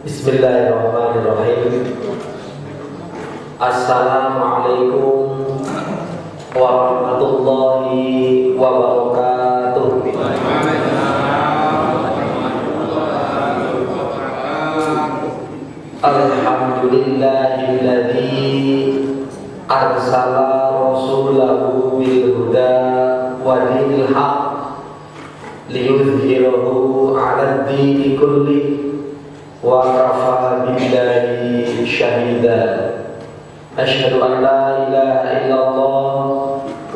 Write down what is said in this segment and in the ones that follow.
Bismillahirrahmanirrahim. Assalamualaikum warahmatullahi wabarakatuh. Alhamdulillahilladzi arsala rasulahu bil huda wa dinil haqq liyudhhirahu 'alad dini kulli wa kafa billahi syahida. Asyhadu an la ilaha illallah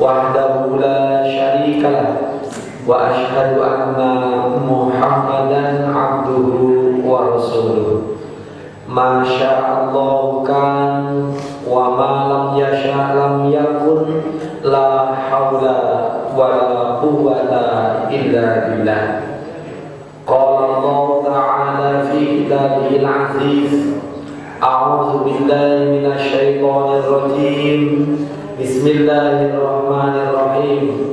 wahdahu la syarika lah wa asyhadu anna Muhammadan abduhu wa rasuluh. Ma sya'allahu kan wa ma lam yasha' lam yakun, la haula wa la quwwata illa billah. Qala Allah ta'ala fi kitabihil 'aziz, a'udzu billahi minasy syaithanir rajim. Bismillahirrahmanirrahim.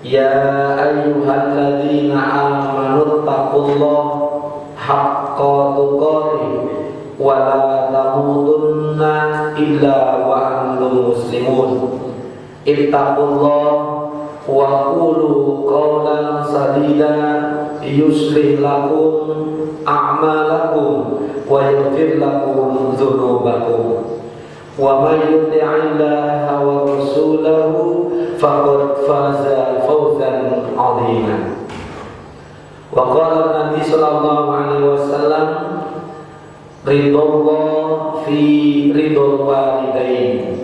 Ya ayyuhalladzina amanu taqullaha haqqa tuqatih wa la tamutunna illa wa antum muslimun. Ittaqullaha wa qulu qawlan sadida yuslih lakum a'malakum wa yaghfir lakum dzunubakum. Wa may yuti'illaha wa rasulahu faqad faza fawzan 'azima. Wa qala Nabi sallallahu alaihi wasallam, ridallah fi ridal walidain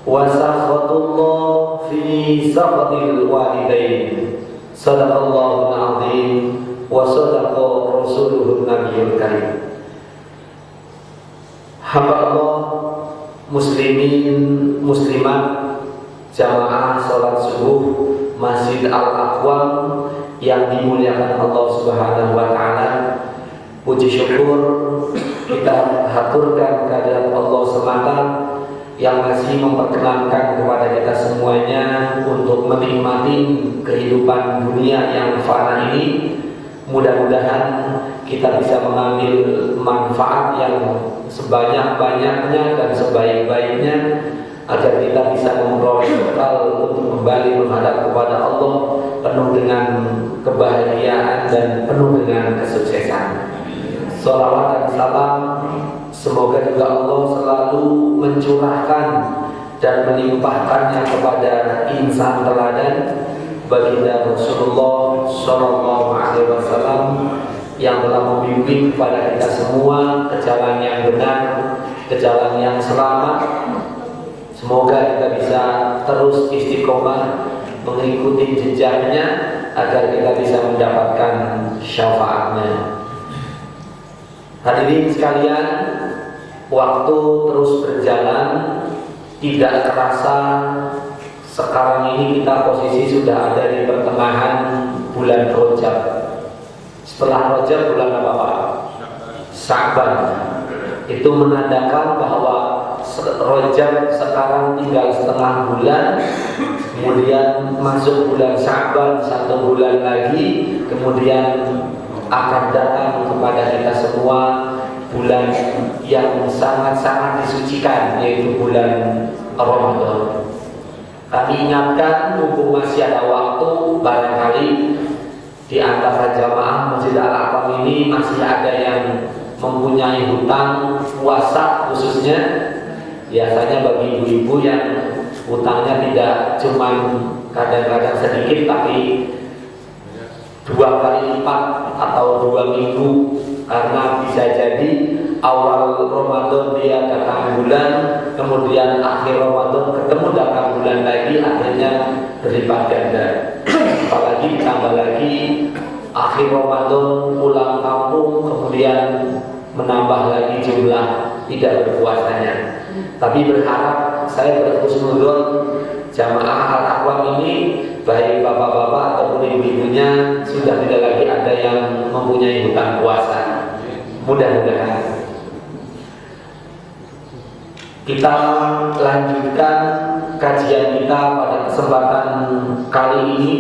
wa sakhatullah fi sakhatil walidain. Sadaqallahul azim wa sadaqa rasuluhun nabiyul karim. Hamba Allah, muslimin muslimat, jamaah salat subuh Masjid Al-Aqwam yang dimuliakan Allah Subhanahu wa taala. Puji syukur kita haturkan kehadirat Allah semata yang masih memperkenankan kepada kita semuanya untuk menikmati kehidupan dunia yang fana ini. Mudah-mudahan kita bisa mengambil manfaat yang sebanyak-banyaknya dan sebaik-baiknya agar kita bisa memperoleh bekal untuk kembali menghadap kepada Allah penuh dengan kebahagiaan dan penuh dengan kesuksesan. Salawat dan salam semoga juga Allah selalu mencurahkan dan melimpahkannya kepada insan teladan baginda Rasulullah sallallahu alaihi wasallam yang telah membimbing kepada kita semua ke jalan yang benar, ke jalan yang selamat. Semoga kita bisa terus istiqomah mengikuti jejaknya agar kita bisa mendapatkan syafaatnya. Hadirin sekalian, waktu terus berjalan, tidak terasa sekarang ini kita posisi sudah ada di pertengahan bulan Rajab. Setelah Rajab bulan apa Pak? Sya'ban. Itu menandakan bahwa Rajab sekarang tinggal setengah bulan, kemudian masuk bulan Sya'ban 1 bulan lagi, kemudian akan datang kepada kita semua bulan yang sangat-sangat disucikan, yaitu bulan Ramadan. Kami ingatkan, mumpung masih ada waktu, barangkali di antara jamaah Masjid Al-Aqwam ini masih ada yang mempunyai hutang puasa khususnya. Biasanya bagi ibu-ibu yang hutangnya tidak cuma kadang-kadang sedikit, tapi 2 kali lipat atau 2 minggu, karena bisa jadi awal Ramadan dia datang bulan, kemudian akhir Ramadan ketemu datang bulan lagi, akhirnya berlipat ganda. Apalagi ditambah lagi akhir Ramadan pulang kampung, kemudian menambah lagi jumlah tidak berpuasanya. Tapi berharap, saya berhusnudzon jamaah Al-Aqwam ini, baik bapak-bapak ataupun ibu-ibunya, sudah tidak lagi ada yang mempunyai hutang puasa. Mudah-mudahan. Kita lanjutkan kajian kita pada kesempatan kali ini,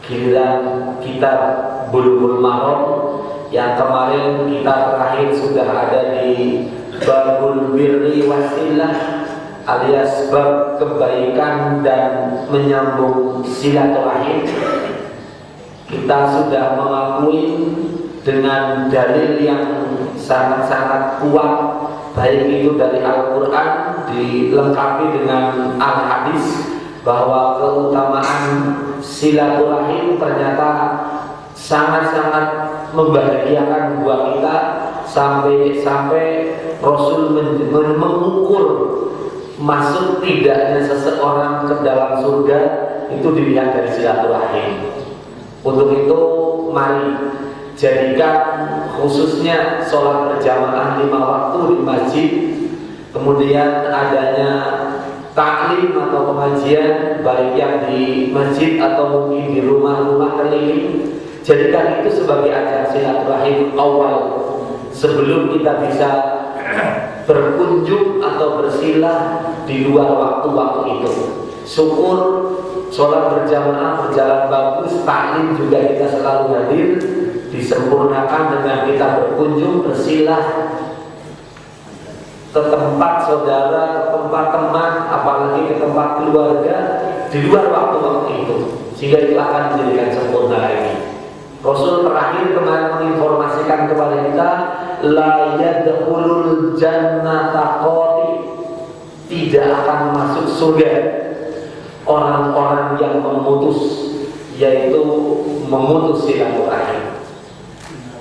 giliran kitab Bulughul Maram Yang kemarin kita terakhir sudah ada di babul birri wasilah, alias bab kebaikan dan menyambung silaturahim. Kita sudah mengakui dengan dalil yang sangat-sangat kuat, baik itu dari Al-Quran dilengkapi dengan Al-Hadis, bahwa keutamaan silaturahim ternyata sangat-sangat membahagiakan buat kita, sampai Rasul mengukur masuk tidaknya seseorang ke dalam surga itu dilihat dari silaturahim. Untuk itu mari jadikan khususnya sholat berjamaah 5 waktu di masjid, kemudian adanya taklim atau pengajian baik yang di masjid atau mungkin di rumah-rumah keliling, jadikan itu sebagai acara silaturahim awal sebelum kita bisa berkunjung atau bersilah di luar waktu-waktu itu. Syukur sholat berjamaah berjalan bagus, taklim juga kita selalu hadir, disempurnakan dengan kita berkunjung bersilah ke tempat saudara, ke tempat teman, apalagi ke tempat keluarga di luar waktu-waktu itu, sehingga itu akan menjadikan sempurna lagi. Rasul terakhir kemarin menginformasikan kepada kita, la yadkhulul jannata qati, tidak akan masuk surga orang-orang yang memutus, yaitu memutus silaturahim.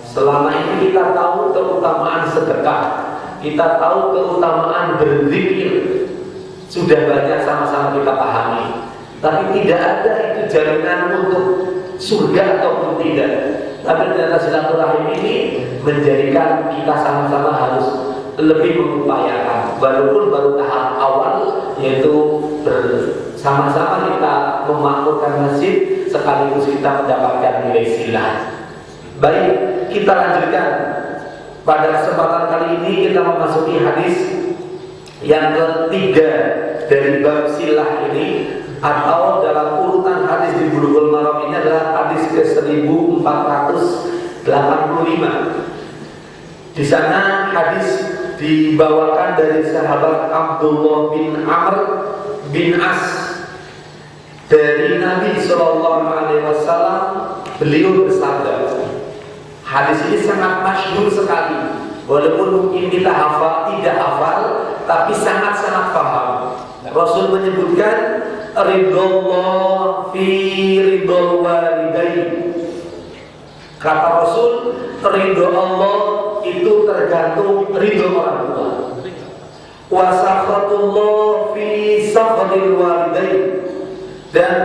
Selama ini kita tahu keutamaan sedekah, kita tahu keutamaan berzikir, sudah banyak sama-sama kita pahami. Tapi tidak ada itu jaminan untuk surga ataupun tidak. Tapi ternyata silaturahim ini menjadikan kita sama-sama harus lebih mengupayakan, walaupun baru tahap awal, yaitu bersama-sama kita memakmurkan masjid sekaligus kita mendapatkan nilai silah. Baik, kita lanjutkan. Pada kesempatan kali ini kita memasuki hadis yang ketiga dari bab silah ini, atau dalam urutan hadis di Bulughul Maram ini adalah hadis ke-1485. Di sana hadis dibawakan dari sahabat Abdullah bin Amr bin As dari Nabi Sallallahu Alaihi Wasallam. Beliau bersabda, hadis ini sangat masyhur sekali, walaupun mungkin kita tidak hafal, tapi sangat-sangat paham. Rasul menyebutkan ridallah fi ridal walidain. Kata Rasul, ridho Allah itu tergantung ridho orang tua. Wa sakhatullah fi sakhatil walidain, dan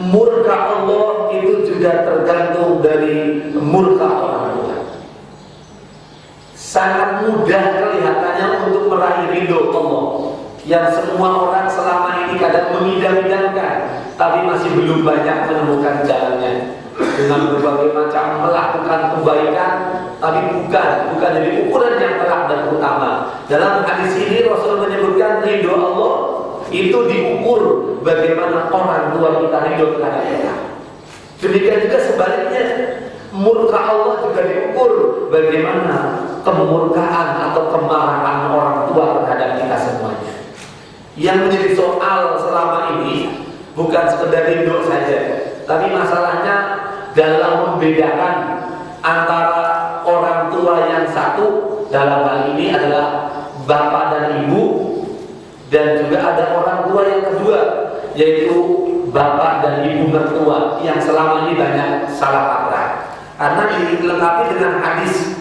murka Allah itu juga tergantung dari murka orang tua. Sangat mudah kelihatannya untuk meraih ridho Allah, yang semua orang selama ini kadang mengidam-idamkan, tapi masih belum banyak menemukan jalannya dengan berbagai macam melakukan kebaikan, tapi bukan jadi ukuran yang telak dan utama. Dalam hadis ini Rasul menyebutkan ridho Allah itu diukur bagaimana orang tua kita ridho kepada kita. Demikian juga sebaliknya, murka Allah juga diukur bagaimana kemurkaan atau kemarahan orang tua terhadap kita semuanya. Yang menjadi soal selama ini bukan sekedar ridho saja, tapi masalahnya dalam membedakan antara orang tua yang satu, dalam hal ini adalah bapak dan ibu, dan juga ada orang tua yang kedua, yaitu bapak dan ibu mertua, yang selama ini banyak salah kaprah. Karena dilengkapi dengan hadis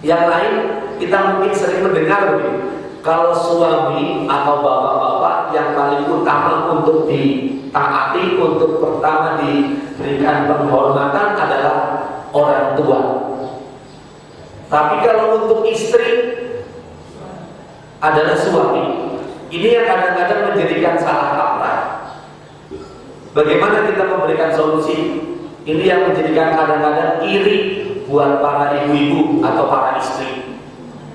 yang lain, kita mungkin sering mendengar begini, kalau suami atau bapak-bapak yang paling utama untuk ditaati, untuk pertama diberikan penghormatan adalah orang tua. Tapi kalau untuk istri adalah suami. Ini yang kadang-kadang menjadikan salah kaprah. Bagaimana kita memberikan solusi? Ini yang menjadikan kadang-kadang iri buat para ibu-ibu atau para istri.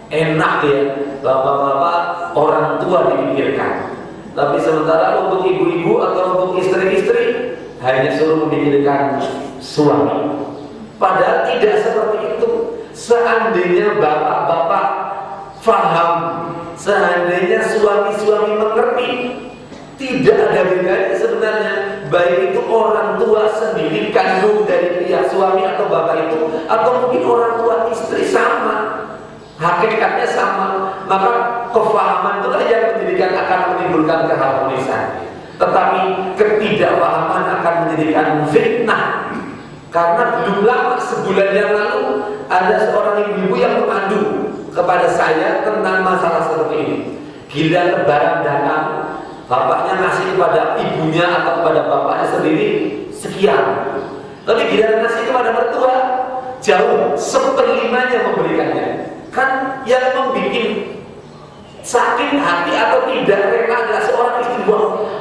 Enak ya, bapak-bapak orang tua dipikirkan, tapi sementara untuk ibu-ibu atau untuk istri-istri hanya suruh memikirkan suami. Padahal tidak seperti itu. seandainya bapak-bapak faham, seandainya suami-suami mengerti, tidak ada bedanya sebenarnya, baik itu orang tua sendiri kandung dari pihak suami atau bapak itu, atau mungkin orang tua istri, sama, hakikatnya sama. Maka kefahaman itulah yang menjadikan akan menimbulkan keharmonisan. Tetapi ketidakpahaman akan menjadikan fitnah. Karena belum lama, sebulan yang lalu, ada seorang ibu-ibu yang mengadu kepada saya tentang masalah seperti ini. Gila lebaran datang, bapaknya ngasih kepada ibunya atau kepada bapaknya sendiri sekian, tapi gila ngasih kepada mertua jauh 1/5-nya memberikannya. Kan yang membuat sakit hati atau tidak rela adalah seorang istri.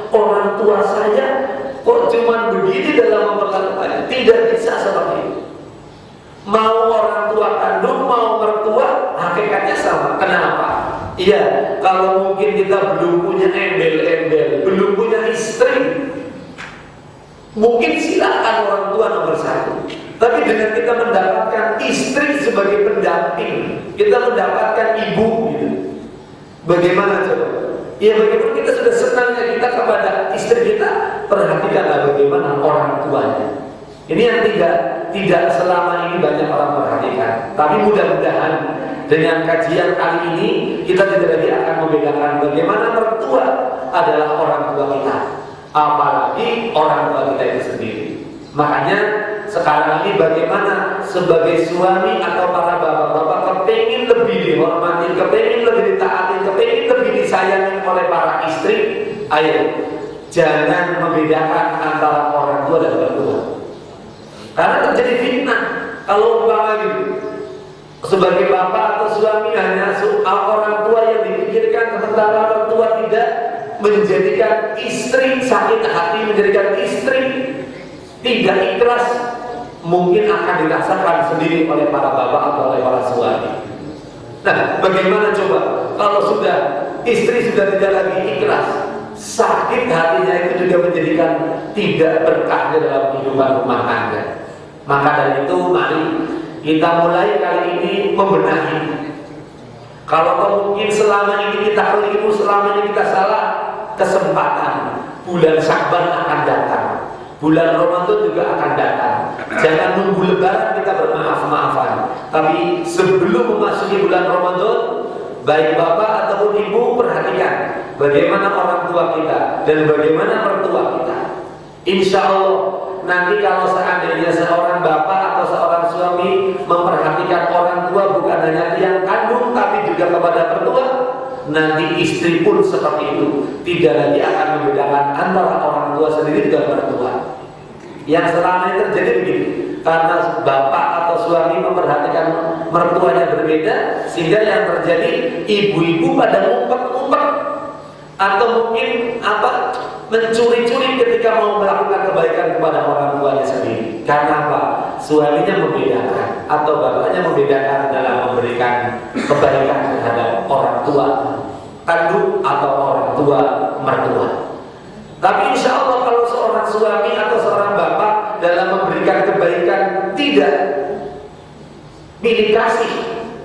Orang tua saya kok cuma begini dalam memperlakukannya. Tidak bisa seperti itu. Mau orang tua kandung, mau mertua, hakikatnya sama. Kenapa? Iya, kalau mungkin kita belum punya embel-embel, belum punya istri, mungkin silakan orang tua nomor 1. Tapi dengan kita mendapatkan istri sebagai pendamping, kita mendapatkan ibu gitu. Bagaimana coba? Ya bagaimana kita sudah senangnya kita kepada istri kita, perhatikanlah bagaimana orang tuanya. Ini yang tidak selama ini banyak orang perhatikan. Tapi mudah-mudahan dengan kajian kali ini kita tidak lagi akan membedakan bagaimana mertua adalah orang tua kita, apalagi orang tua kita itu sendiri. Makanya sekarang ini bagaimana sebagai suami atau para bapak-bapak kepingin lebih dihormati, kepingin lebih ditaati, kepingin lebih disayangi oleh para istri. Ayo, jangan membedakan antara orang tua dan mertua. Karena terjadi fitnah. Kalau umpama gitu, sebagai bapak atau suami hanya orang tua yang dipikirkan, sementara mertua tidak, menjadikan istri sakit hati, menjadikan istri tidak ikhlas, mungkin akan dirasakan sendiri oleh para bapak atau oleh para suami. Nah, bagaimana coba kalau sudah istri sudah tidak lagi ikhlas, sakit hatinya itu juga menjadikan tidak berkah dalam kehidupan rumah tangga. Maka dari itu mari kita mulai kali ini membenahi. Kalau mungkin selama ini kita keliru, selama ini kita salah, kesempatan bulan Sya'ban akan datang, bulan Ramadan juga akan datang. Jangan nunggu lebaran kita bermaaf-maafan. Tapi sebelum memasuki bulan Ramadan, baik bapak ataupun ibu perhatikan bagaimana orang tua kita dan bagaimana mertua kita. Insya Allah nanti kalau seandainya seorang bapak atau seorang suami memperhatikan orang tua bukan hanya yang kandung tapi juga kepada mertua, nanti istri pun seperti itu, tidak lagi akan membedakan antara orang tua sendiri dan mertua. Yang selama ini terjadi begini, karena bapak atau suami memperhatikan mertuanya berbeda, sehingga yang terjadi ibu-ibu pada ngumpet-ngumpet atau mungkin mencuri-curi ketika mau melakukan kebaikan kepada orang tuanya sendiri. Karena apa? Suaminya membedakan atau bapaknya membedakan dalam memberikan kebaikan terhadap orang tua kandung atau orang tua mertua. Tapi insya Allah kalau seorang suami atau seorang bapak dalam memberikan kebaikan tidak pilih kasih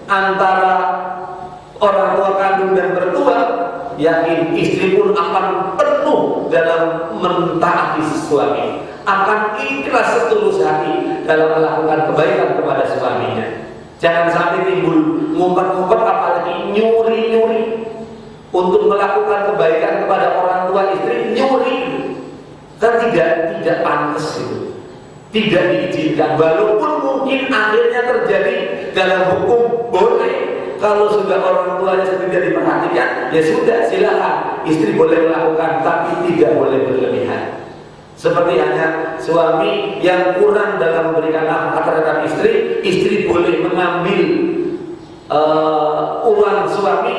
antara orang tua kandung dan mertua, yakin istri pun akan penuh dalam mentaati suami, akan ikhlas setulus hati dalam melakukan kebaikan kepada suaminya. Jangan sampai timbul ngumpet-ngumpet, apalagi nyuri-nyuri untuk melakukan kebaikan kepada orang tua istri, nyuri kan tidak pantas itu, tidak diizinkan. Walaupun mungkin akhirnya terjadi dalam hukum boleh. Kalau sudah orang tuanya tidak diperhatikan, ya sudah, silakan istri boleh melakukan, tapi tidak boleh berlebihan. Seperti hanya suami yang kurang dalam memberikan nafkah terhadap istri, istri boleh mengambil uang suami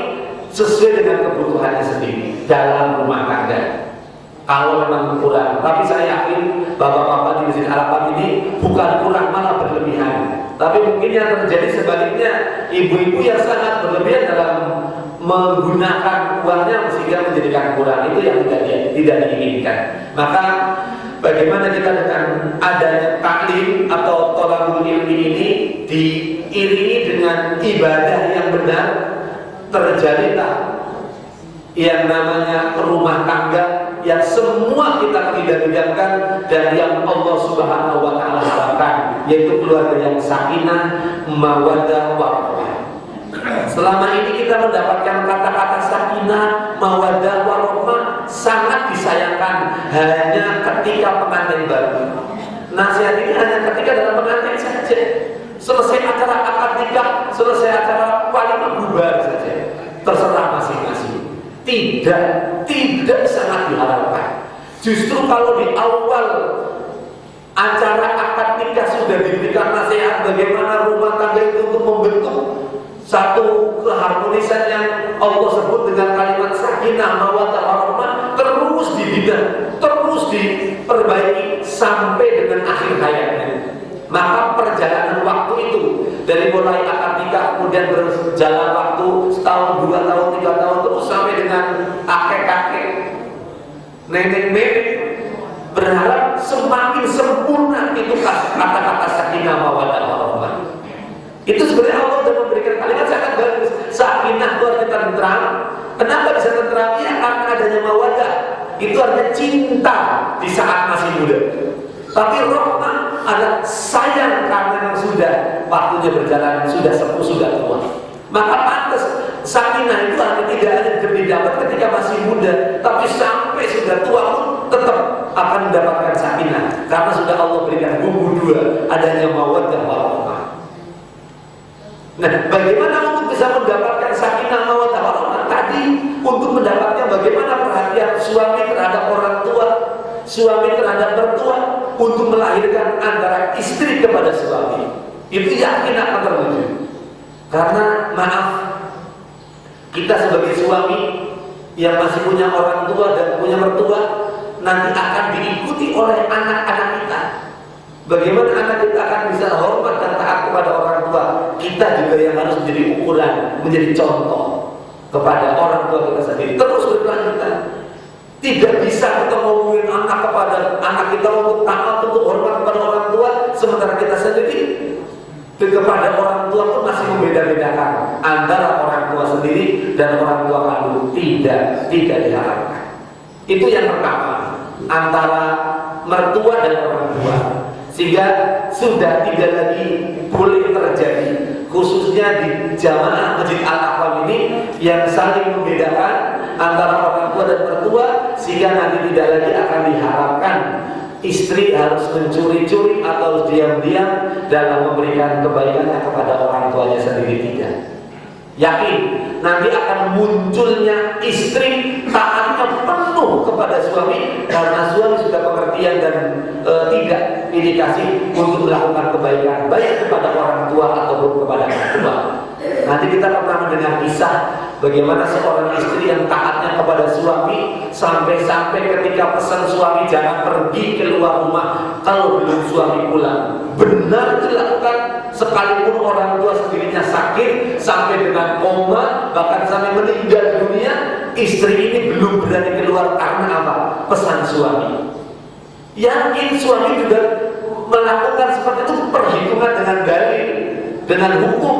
sesuai dengan kebutuhannya sendiri dalam rumah tangga. Kalau memang kurang, tapi saya yakin bapak-bapak di Masjid Harapan ini bukan kurang, malah berlebihan. Tapi mungkin yang terjadi sebaliknya, ibu-ibu yang sangat berlebihan dalam menggunakan uangnya sehingga menjadikan kurang. Itu yang tidak diinginkan. Maka bagaimana kita dengan adanya taklim atau thalabul ilmi ini diiringi dengan ibadah yang benar, terjadilah yang namanya rumah tangga yang semua kita idam-idamkan dan yang Allah Subhanahu wa taala harapkan, yaitu keluarga yang sakinah, mawaddah, warahmah. Selama ini kita mendapatkan kata-kata sakinah, mawaddah, warahmah sangat disayangkan hanya ketika pengantin baru. Nasihat ini hanya ketika dalam pengantin saja. Selesai acara akad nikah, selesai acara walimah, bubar saja. Terserah masing-masing. Tidak sangat diharapkan. Justru kalau di awal acara akad nikah sudah diberikan nasihat bagaimana rumah tangga itu untuk membentuk satu keharmonisan yang Allah sebut dengan kalimat sakinah, mawaddah, warahmah, terus dibina, terus diperbaiki sampai dengan akhir hayatnya. Maka perjalanan waktu itu dari mulai akad nikah kemudian berjalan waktu setahun, 2 tahun, 3 tahun terus sampai dengan kakek-kakek, nenek-nenek, berharap semakin sempurna itu kata-kata sakinah, mawaddah, warahmah. Itu sebenarnya Allah sudah memberikan kalimat sangat bagus. Sakinah itu artinya tentram. Kenapa bisa tentram? Ya karena adanya mawaddah. Itu artinya cinta di saat masih muda. Tapi rahmah adalah sayang karena yang sudah waktunya berjalan, sudah sepuh, sudah tua. Maka pantas sakinah itu artinya tidak hanya didapat ketika masih muda, tapi sampai sudah tua pun tetap akan mendapatkan sakinah karena sudah Allah berikan bumbu 2, adanya mawaddah, warahmah. Nah, bagaimana untuk bisa mendapatkan sakinah, mawaddah, warahmah tadi? Untuk mendapatkan bagaimana perhatian suami terhadap orang tua, suami terhadap mertua, untuk melahirkan antara istri kepada suami. Itu yakin akan terwujud. Karena maaf, kita sebagai suami yang masih punya orang tua dan punya mertua nanti akan diikuti oleh anak-anak kita. Bagaimana anak kita akan bisa hormat dan taat kepada orang tua? Kita juga yang harus menjadi ukuran, menjadi contoh kepada orang tua kita sendiri. Terus berkelanjutan. Tidak bisa kita ngomongin anak kita untuk taat, untuk hormat kepada orang tua, sementara kita sendiri kepada orang tua pun masih membeda-bedakan antara orang tua sendiri dan orang tua kandung. Tidak diharapkan. Itu yang pertama, antara mertua dan orang tua. Sehingga sudah tidak lagi boleh terjadi, khususnya di jamaah Masjid Al-Aqwam ini, yang saling membedakan antara orang tua dan mertua, sehingga nanti tidak lagi akan diharapkan istri harus mencuri-curi atau diam-diam dalam memberikan kebaikannya kepada orang tuanya sendiri. Tidak. Yakin nanti akan munculnya istri taatnya penuh kepada suami karena suami sudah pengertian dan tidak indikasi untuk melakukan kebaikan baik kepada orang tua ataupun kepada mertua. Nanti kita pernah mendengar kisah bagaimana seorang istri yang taatnya kepada suami sampai-sampai ketika pesan suami jangan pergi keluar rumah kalau belum suami pulang, benar dilakukan sekalipun orang tua sendirinya sakit sampai dengan koma bahkan sampai meninggal dunia, istri ini belum berani keluar karena apa? Pesan suami. Yakin suami juga melakukan seperti itu perhitungan dengan dalil, dengan hukum,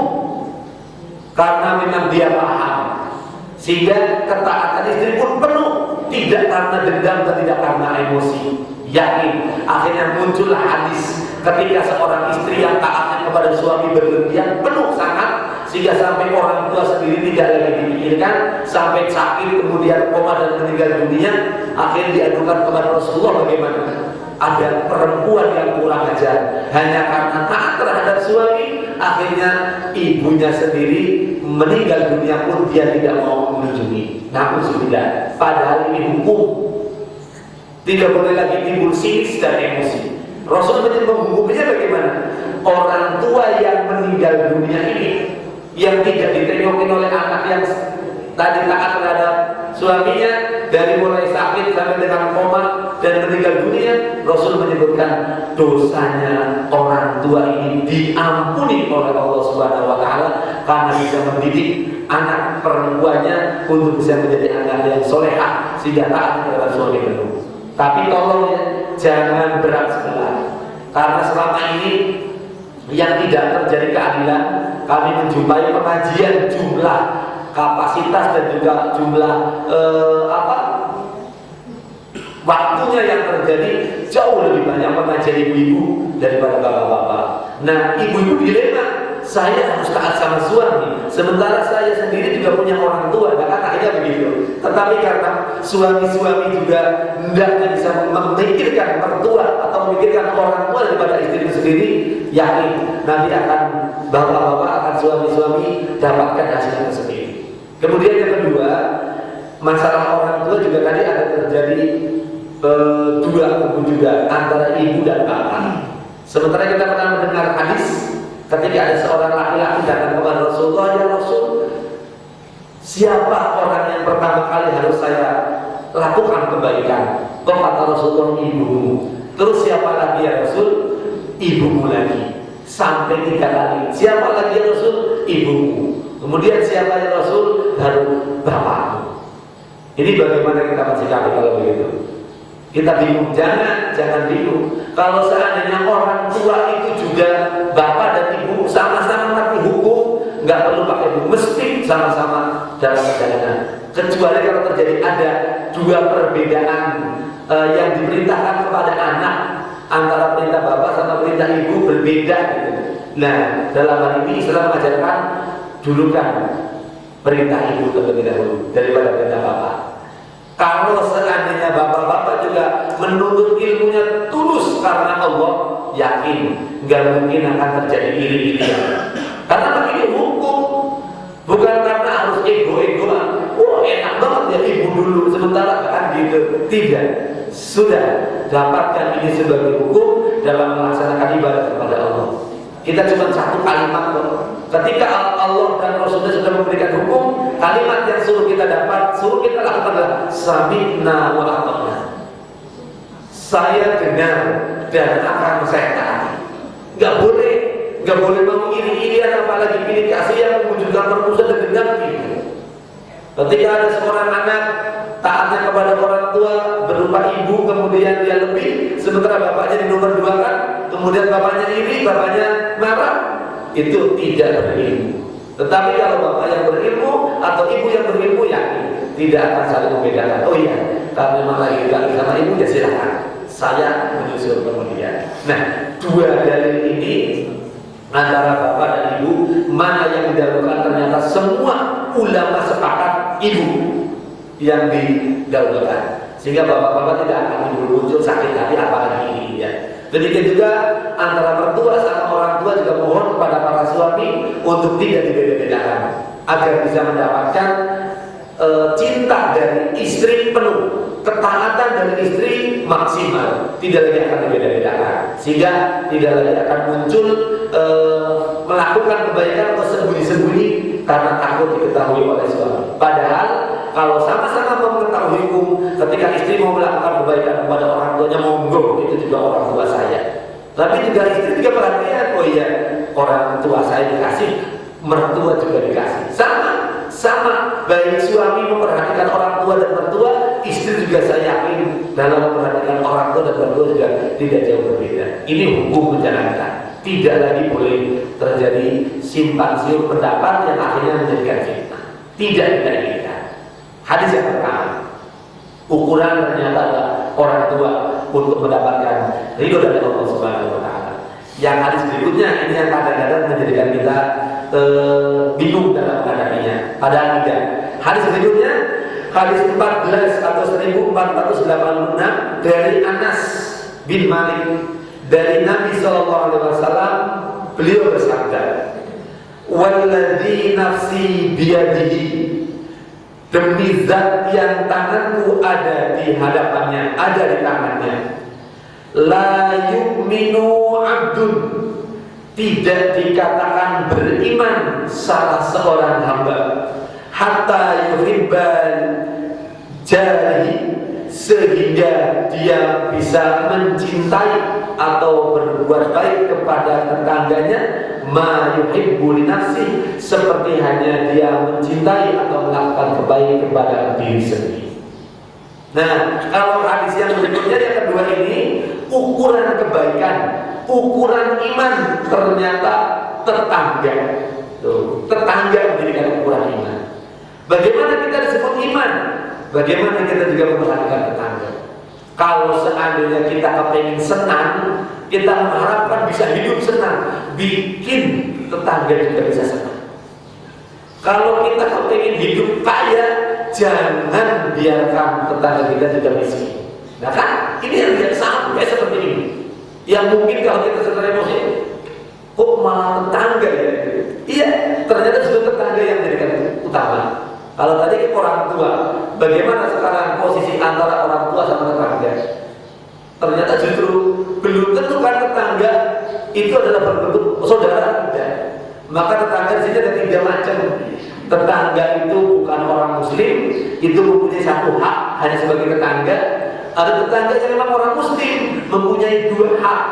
karena memang dia paham, sehingga ketaatan istri pun penuh, tidak karena dendam dan tidak karena emosi. Yakin akhirnya muncullah hadis ketika seorang istri yang taatnya kepada suami berlebihan penuh sangat, sehingga sampai orang tua sendiri tidak lagi dipikirkan, sampai sakit kemudian koma dan meninggal dunia. Akhirnya diadukan kepada Rasulullah, bagaimana ada perempuan yang kurang ajar hanya karena taat terhadap suami, akhirnya ibunya sendiri meninggal dunia pun dia tidak mau mengunjungi. Namun sudah, padahal ini hukum, tidak boleh lagi timbul sinis dan emosi. Rasul menghukumnya bagaimana? Orang tua yang meninggal dunia ini, yang tidak ditengokin oleh anak yang tadi taat terhadap suaminya, dari mulai sakit sampai dengan koma dan meninggal dunia, Rasul menyebutkan dosanya orang tua ini diampuni oleh Allah Subhanahu wa taala karena bisa mendidik anak perempuannya untuk bisa menjadi anak yang solehah sehingga taat kepada suami penuh. Tapi tolong ya, jangan berat sebelah, karena selama ini yang tidak terjadi keadilan, kami menjumpai pengajian jumlah kapasitas dan juga jumlah waktunya yang terjadi jauh lebih banyak pengajian ibu-ibu daripada bapak-bapak. Nah, ibu-ibu dilema, saya harus taat sama suami, sementara saya sendiri juga punya orang tua. Nah, kan akhirnya begitu. Tetapi karena suami-suami juga hendaknya bisa memikirkan mertua atau memikirkan orang tua daripada istri sendiri, yakin nanti akan bapak-bapak akan suami-suami dapatkan hasilnya sendiri. Kemudian yang kedua, masalah orang tua juga tadi ada terjadi dua kubu juga antara ibu dan bapak. Sementara kita pernah mendengar hadis ketika ada seorang laki-laki datang kepada Rasulullah, ya Rasul, siapa orang yang pertama kali harus saya lakukan kebaikan? Kata Rasulullah, ibumu. Terus siapa lagi ya Rasul? Ibumu lagi. Sampai 3 kali. Siapa lagi ya Rasul? Ibumu. Kemudian siapa ya Rasul? Baru bapakmu. Ini bagaimana kita mensikapi kalau begitu? Kita bingung, jangan bingung. Kalau seandainya orang tua itu juga bapak dan ibu sama-sama ngerti hukum, nggak perlu pakai buku, mesti sama-sama dalam perjalanan. Kecuali kalau terjadi ada dua perbedaan yang diperintahkan kepada anak, antara perintah bapak sama perintah ibu berbeda gitu. Nah, dalam hal ini Islam mengajarkan dulukan perintah ibu terlebih dahulu daripada perintah bapak. Kalau seandainya bapak-bapak juga menuntut ilmunya tulus karena Allah, yakin nggak mungkin akan terjadi iri-irian. Karena begini hukum, bukan karena harus ego-egoan. Oh enak banget ya ibu dulu, sementara kan gitu. Tidak, sudah dapatkan ini sebagai hukum dalam melaksanakan ibadah kepada Allah. Kita cuma satu kalimat kok. Ketika Allah dan Rasulnya sudah memberikan hukum, kalimat yang suruh kita dapat, suruh kita lakukan adalah sami'na wa ata'na. Saya dengar dan akan saya taati. Gak boleh mau iri-irian, apalagi pilih kasih yang mewujudkan permusuhan dan dendam gitu. Ketika ada seorang anak taatnya kepada orang tua berupa ibu, kemudian dia lebih, sementara bapaknya di nomor 2 kan, kemudian bapaknya iri, bapaknya marah, itu tidak berilmu. Tetapi kalau bapak yang berilmu atau ibu yang berilmu, yakin tidak akan saling membedakan. Oh iya, kalau memang lagi sama ibu ya silakan, saya menyusul kemudian. Nah, dua dalil ini antara bapak dan ibu, mana yang didahulukan? Ternyata semua ulama sepakat ibu yang didahulukan, sehingga bapak-bapak tidak akan muncul sakit hati apalagi ini ya. Demikian juga antara mertua sama orang tua juga mohon kepada para suami untuk tidak dibeda-bedakan agar bisa mendapatkan cinta dari istri penuh, ketaatan dari istri maksimal, tidak lagi akan dibeda-bedakan, sehingga tidak lagi akan muncul melakukan kebaikan atau sembunyi-sembunyi karena takut diketahui oleh suami. Padahal kalau sama-sama mau mengetahui hukum, ketika istri mau melakukan kebaikan kepada orang tuanya, monggo, itu juga orang tua saya. Tapi juga istri juga perhatian, oh iya, orang tua saya dikasih, mertua juga dikasih. Sama, baik suami memperhatikan orang tua dan mertua, istri juga saya yakin dalam memperhatikan orang tua dan mertua juga tidak jauh berbeda. Ini hukum menjalankan. Tidak lagi boleh terjadi simpang siur pendapat yang akhirnya menjadikan fitnah. Tidak diinginkan. Hadis yang pertama, ukuran ternyata adalah orang tua untuk mendapatkan ridho dari Allah Subhanahu wa Ta'ala. Yang hadis berikutnya ini yang kadang-kadang menjadikan kita bingung dalam menghadapinya. Padahal tidak. Hadis berikutnya, hadis 14 atau 1486 dari Anas bin Malik dari Nabi SAW, beliau bersabda, "Walladzi nafsi biyadihi." Demi zat yang tanganku ada di hadapannya, ada di tangannya. La yu'minu abdun, tidak dikatakan beriman salah seorang hamba, hatta yuhibbal jari, sehingga dia bisa mencintai atau berbuat baik kepada tetangganya, ma yuhibbu li nafsi, seperti hanya dia mencintai atau melakukan kebaikan kepada diri sendiri. Nah, kalau hadis yang berikutnya yang kedua ini, ukuran kebaikan ukuran iman ternyata tetangga. Tuh, tetangga menjadikan ukuran iman. Bagaimana kita disebut iman? Bagaimana kita juga memperhatikan tetangga? Kalau seandainya kita kepengen senang, kita mengharapkan bisa hidup senang, bikin tetangga juga bisa senang. Kalau kita kepengen hidup kaya, jangan biarkan tetangga kita juga miskin. Nah kan, ini yang tidak sampai seperti ini. Yang mungkin kalau kita sedang emosi, kok malah tetangga ya? Iya, ternyata justru tetangga yang menjadikan utama. Kalau tadi orang tua, bagaimana sekarang posisi antara orang tua sama tetangga? Ternyata justru belum tentu kan tetangga itu adalah berbentuk saudara tidak. Maka tetangga di sini ada 3 macam. Tetangga itu bukan orang Muslim, itu mempunyai satu hak hanya sebagai tetangga. Ada tetangga yang memang orang Muslim, mempunyai 2 hak,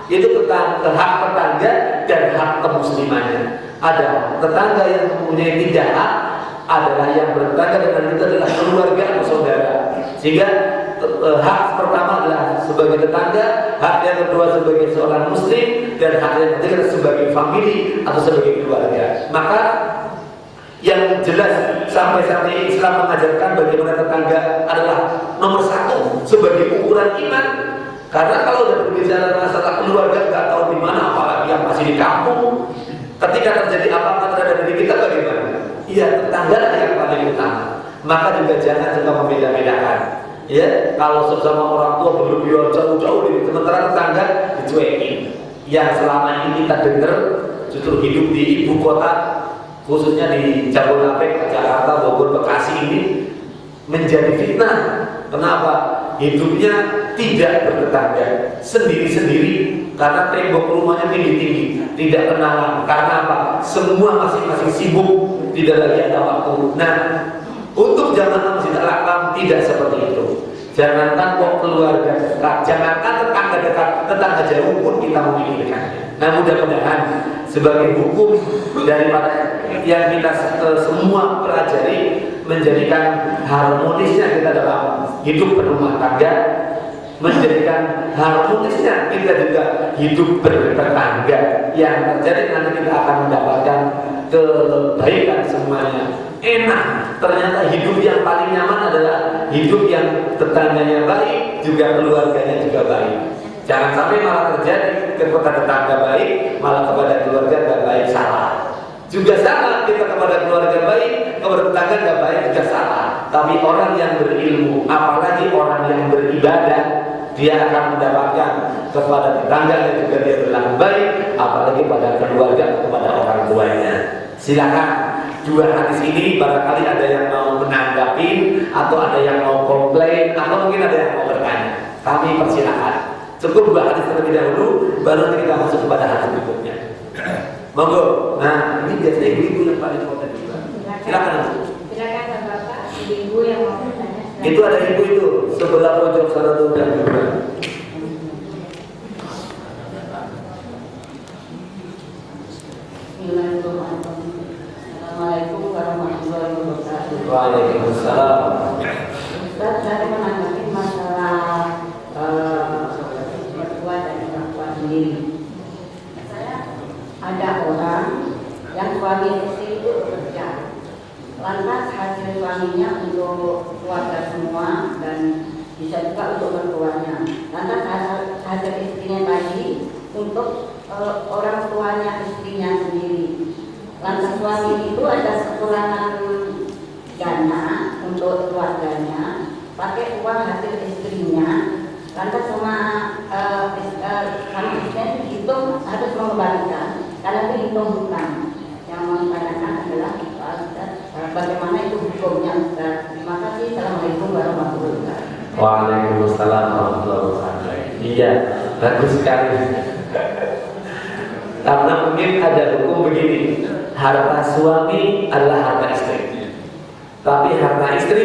yaitu hak tetangga dan hak kemuslimannya. Ada tetangga yang mempunyai 3 hak, adalah yang bertetangga dengan kita adalah keluarga atau saudara. Sehingga hak pertama adalah sebagai tetangga, hak yang kedua sebagai seorang Muslim, dan hak yang ketiga sebagai famili atau sebagai keluarga. Maka yang jelas sampai Islam mengajarkan bagaimana tetangga adalah nomor 1 sebagai ukuran iman. Karena kalau sudah berbicara masalah keluarga nggak tahu di mana, apalagi yang masih di kampung, ketika terjadi apa-apa terhadap diri kita bagaimana? Iya, tetangga yang paling utama. Maka juga jangan suka membeda-bedakan. Ya, kalau sesama orang tua berlebihan jauh-jauh, sementara tetangga dicuekin. Yang selama ini kita dengar justru hidup di ibu kota, khususnya di Jabodetabek, Jakarta, Bogor, Bekasi ini menjadi fitnah. Kenapa? Hidupnya tidak bertetangga, sendiri-sendiri, karena tembok rumahnya tinggi-tinggi, tidak kenalan. Karena apa? Semua masing-masing sibuk, tidak lagi ada waktu. Nah, untuk jamaah Masjid Al-Aqam tidak seperti itu. Jangankan kok keluarga dekat, jangankan tetangga dekat, tetangga jauh pun kita memikirkannya. Nah, mudah-mudahan sebagai hukum daripada yang kita semua pelajari, menjadikan harmonisnya kita dalam hidup berumah tangga, menjadikan harmonisnya kita juga hidup bertetangga. Yang terjadi nanti kita akan mendapatkan kebaikan semuanya. Enak, ternyata hidup yang paling nyaman adalah hidup yang tetangganya baik, juga keluarganya juga baik. Jangan sampai malah terjadi kepada tetangga baik, malah kepada keluarga tidak baik, salah. Juga sama, kita kepada keluarga baik, kepada tetangga tidak baik, juga salah. Tapi orang yang berilmu, apalagi orang yang beribadah, dia akan mendapatkan kepada tetangga yang juga dia berlaku baik, apalagi pada keluarga, kepada orang tuanya. Silakan 2 hadis ini barangkali ada yang mau menanggapi, atau ada yang mau komplain, atau mungkin ada yang mau bertanya. Kami persilakan. Cukup 2 hadis terlebih dahulu, baru nanti kita masuk kepada hadis berikutnya. Monggo. Nah, ini biasanya ibu-ibu yang paling komplain juga. Silakan. Silakan Bapak, ibu yang mau bertanya. Itu ada ibu itu sebelah pojok sana tuh dan juga. Assalamualaikum warahmatullahi wabarakatuh. Waalaikumsalam. Ustaz, saya menanggapi masalah mertua dan orang tua sendiri. Ada orang yang suami istri itu bekerja, lantas hasil suaminya untuk keluarga semua dan bisa juga untuk mertuanya. Lantas hasil istrinya tadi untuk orang tuanya istrinya sendiri. Lantas suami itu ada kekurangan dana untuk keluarganya, pakai uang hasil istrinya. Lantas sama istrinya itu harus mengembalikan karena itu hitung hutang. Yang mau ditanyakan adalah bagaimana itu hukumnya. Terima kasih. Assalamualaikum warahmatullahi wabarakatuh. Waalaikumsalam warahmatullahi wabarakatuh. Iya, bagus sekali. Karena mungkin ada hukum begini, harta suami adalah harta istri, tapi harta istri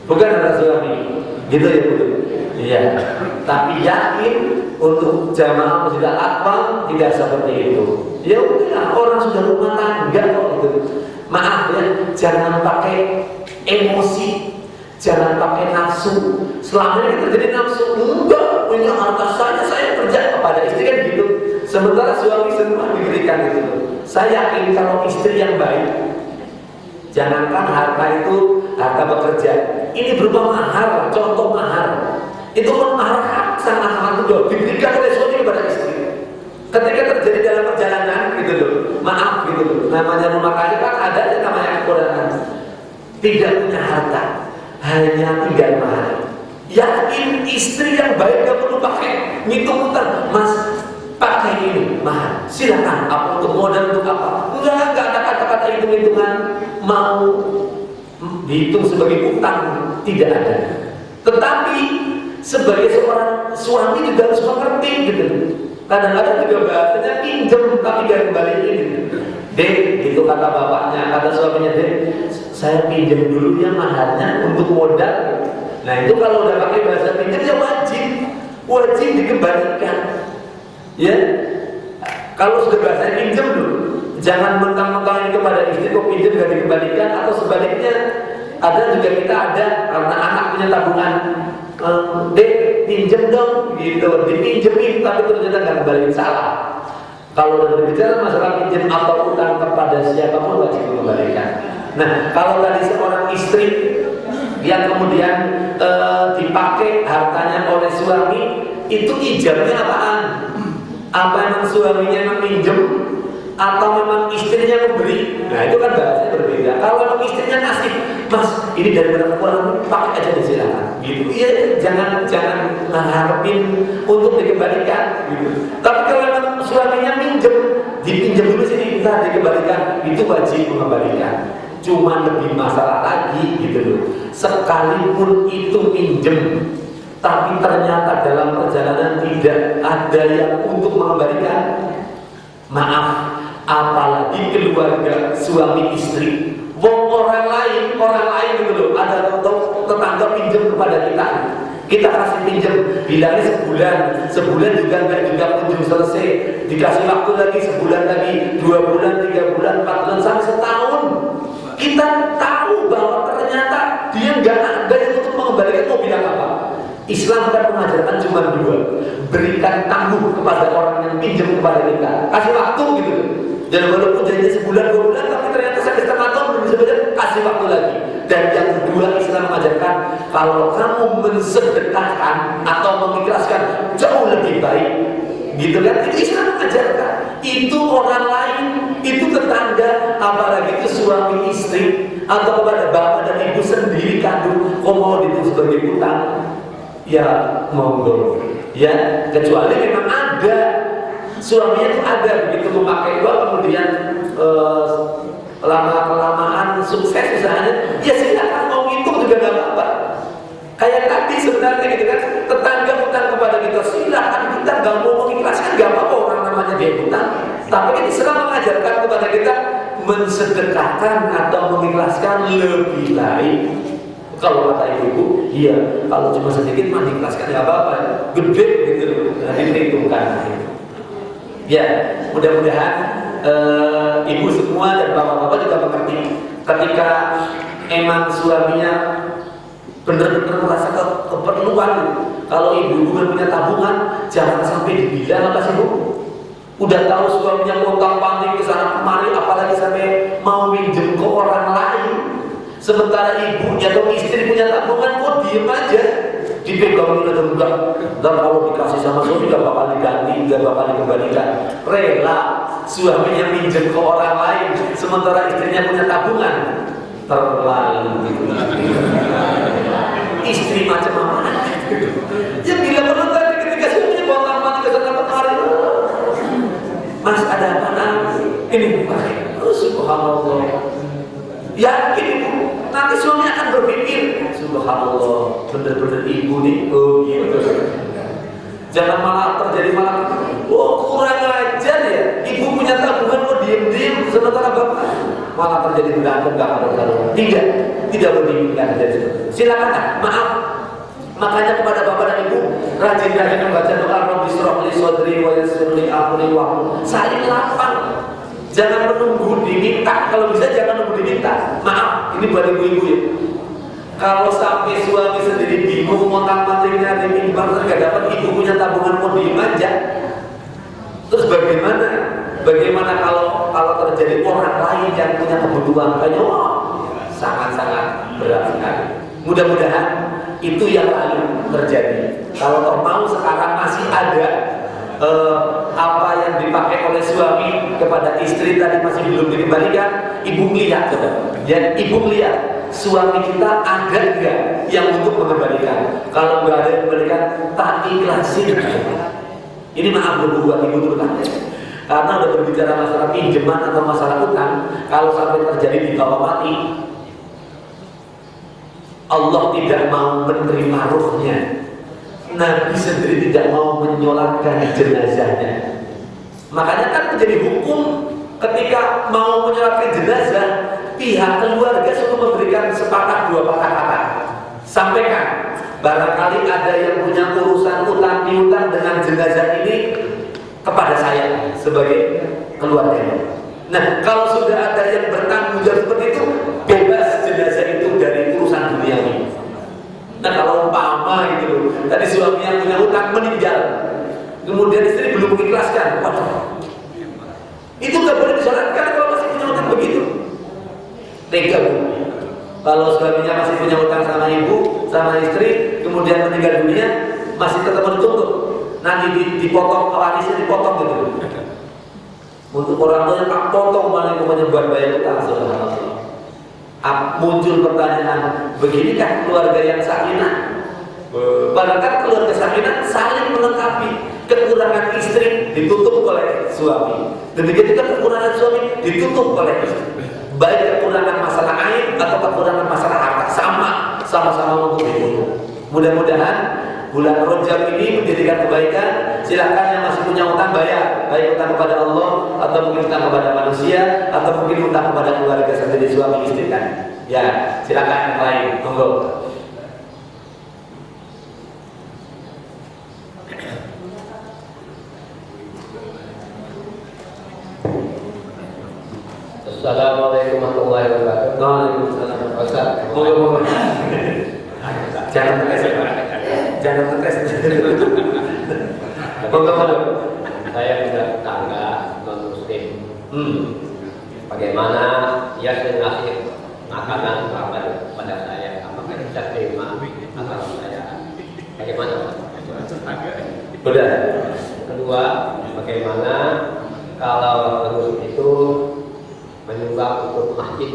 bukan harta suami, gitu ya Bu? Iya. Tapi yakin untuk jamaah Masjid Al-Aqam tidak seperti itu. Ya udah, orang sudah rumah tangga kok gitu. Maaf ya, jangan pakai emosi, jangan pakai nafsu. Selama ini terjadi nafsu, enggak punya harta saya kerja kepada istri kan gitu. Sementara suami semua diberikan itu. Saya yakin kalau istri yang baik, jangankan harta itu harta bekerja, ini berupa mahar, contoh mahar. Itu pun mahar hak sangat itu diberikan oleh suami kepada istri. Ketika terjadi dalam perjalanan gitu loh, maaf gitu loh. Namanya rumah tangga kan ada yang namanya kekurangan. Tidak punya harta, hanya tinggal mahar. Yakin istri yang baik gak perlu pakai ngitung utang, Mas pakai ini mahar, silakan. Apa untuk modal untuk apa? Enggak ada kata-kata hitung-hitungan mau dihitung sebagai utang, tidak ada. Tetapi sebagai seorang suami juga harus mengerti gitu. Kadang-kadang juga bahasanya pinjam tapi gak kembaliin gitu. Dek, itu kata bapaknya, kata suaminya, Dek, saya pinjam dulu ya maharnya untuk modal. Nah itu kalau udah pakai bahasa pinjam ya wajib dikembalikan. Ya, kalau sudah bahasa pinjam dulu, jangan mentang-mentangin kepada istri kok pinjam gak dikembalikan, atau sebaliknya. Ada juga kita ada karena anak punya tabungan, Dek pinjam dong gitu, dipinjemin tapi ternyata nggak kembaliin, salah. Kalau berbicara masalah pinjam atau utang kepada siapapun wajib mengembalikan. Nah kalau tadi seorang istri yang kemudian dipakai hartanya oleh suami, itu ijabnya apaan? Apa memang suaminya meminjam atau memang istrinya memberi? Nah itu kan bahasanya berbeda. Kalau memang istrinya ngasih, Mas ini daripada kekurangan pakai aja deh silakan gitu. Iya, jangan mengharapin untuk dikembalikan gitu. Tapi kalau memang suaminya minjem, dipinjam dulu sini kita dikembalikan, itu wajib mengembalikan. Cuma lebih masalah lagi gitu loh. Sekalipun itu minjem, tapi ternyata dalam perjalanan tidak ada yang untuk mengembalikan, maaf, apalagi keluarga suami istri, orang lain gitu loh, ada tetangga pinjam kepada kita kasih pinjam, bilangnya sebulan juga kunjung selesai, dikasih waktu lagi sebulan lagi, 2 bulan, 3 bulan, 4 bulan, sampai setahun. Kita tahu bahwa ternyata dia nggak ada yang untuk mengembalikan, mau bilang apa? Islam kan mengajarkan cuma 2, berikan tangguh kepada orang yang pinjam kepada kita, kasih waktu gitu. Dan walaupun janjinya sebulan 2 bulan, tapi ternyata sampai setengah tahun belum bisa bayar, kasih waktu lagi. Dan yang kedua, Islam mengajarkan kalau kamu mensedekahkan atau mengikhlaskan jauh lebih baik, gitu kan? Itu Islam mengajarkan. Itu orang lain, itu tetangga, apalagi itu suami istri atau kepada bapak dan ibu sendiri kandung, kok mau dihitung sebagai utang? Ya monggo. Ya kecuali memang ada suaminya itu ada begitu memakai uang, kemudian lama-kelamaan sukses usahanya, ya silakan mau ngitung juga gak apa-apa. Kayak tadi sebenarnya gitu kan, tetangga utang kepada kita, silakan, kita gak mau mengikhlaskan gak apa-apa, orang namanya dia utang. Tapi kan Islam mengajarkan kepada kita mensedekahkan atau mengikhlaskan lebih baik. Kalau kata ibu, iya, kalau cuma sedikit mah diikhlaskan gak apa-apa, gede gitu, diperhitungkan. Ya, mudah-mudahan ibu semua dan bapak-bapak juga mengerti ketika emang suaminya benar-benar merasa keperluan. Kalau ibu punya tabungan, jangan sampai dibilang apa sih bu? Udah tahu suaminya pontang-panting ke sana kemari, apalagi sampai mau minjem ke orang lain. Sementara ibu atau istri punya tabungan, kok diem aja? Dipegangin aja enggak. Dan kalau dikasih sama suami gak bakal diganti, gak bakal dikembalikan. Rela suaminya minjem ke orang lain, sementara istrinya punya tabungan. Terlalu gitu. Istri macam apa? Ya bila perlu tadi ketika suaminya pontang-panting ke sana kemari, Mas ada apa? Ini pakai. Subhanallah. Yakin ibu, nanti suami akan berpikir, subhanallah, benar-benar ibu nih, oh gitu. Jangan malah terjadi kurang ajar ya. Ibu punya tabungan kok diem-diem, sementara bapak malah terjadi berantem, gak ada. Tidak berdimingkan terjadi. Silakan, maaf. Makanya kepada bapak dan ibu, rajin-rajin membaca doa Rabbi shrah li sadri wa yassir li amri wa saling lapang. Jangan menunggu diminta, kalau bisa jangan menunggu diminta. Maaf, ini buat ibu-ibu ya. Kalau sampai suami sendiri bingung ngotak-ngatik nyari mimbar nggak dapat, ibu punya tabungan mau diem aja. Terus bagaimana? Bagaimana kalau terjadi orang lain yang punya kebutuhan banyak? Sangat-sangat berat sekali. Mudah-mudahan itu yang lalu terjadi. Kalau mau sekarang masih ada apa yang dipakai oleh suami kepada istri tadi masih belum dikembalikan, ibu melihat, ya, ibu melihat suami kita ada enggak yang untuk mengembalikan. Kalau nggak ada yang mengembalikan, tak ikhlasin. Ini maaf buat ibu terutama, karena udah berbicara masalah pinjaman atau masalah utang, kalau sampai terjadi di bawah mati, Allah tidak mau menerima ruhnya. Nabi sendiri tidak mau menyolatkan jenazahnya. Makanya kan menjadi hukum ketika mau menyolatkan jenazah, pihak keluarga sudah memberikan sepakat 2 patah kata. Sampaikan, barangkali ada yang punya urusan utang piutang dengan jenazah ini kepada saya sebagai keluarga. Nah, kalau sudah ada yang bertanggung jawab seperti itu, bebas jenazah itu dari urusan duniawi. Nah, kalau umpama gitu, tadi suami yang punya utang meninggal, kemudian istri belum mengikhlaskan, waduh, itu nggak boleh disolatkan kalau masih punya utang begitu. Tega, Bu. Kalau suaminya masih punya utang sama ibu, sama istri, kemudian meninggal dunia, masih tetap dituntut. Nanti dipotong, warisnya dipotong gitu. Untuk orang tua yang tak potong paling buat bayar utang, saudara. Muncul pertanyaan, beginikah keluarga yang sakinah? Bahkan keluarga sakinah saling melengkapi. Kekurangan istri ditutup oleh suami, demikian juga kekurangan suami ditutup oleh istri. Baik kekurangan masalah air atau kekurangan masalah harta, sama-sama untuk dibunuh. Mudah-mudahan bulan Rajab ini menjadikan kebaikan. Silakan yang masih punya utang bayar, baik utang kepada Allah atau mungkin utang kepada manusia atau mungkin utang kepada keluarga sendiri, suami istri kan. Ya, silakan yang lain, monggo. Assalamualaikum warahmatullahi wabarakatuh. Waalaikumsalam. Ustaz, Monggo. Jangan ngetes. Jangan ngetes. Monggo. saya punya tetangga non muslim. Bagaimana dia sering ngasih makanan pada saya? Apakah bisa terima atau saya? Bagaimana? Udah. Kedua, bagaimana kalau terus itu menyumbang untuk masjid?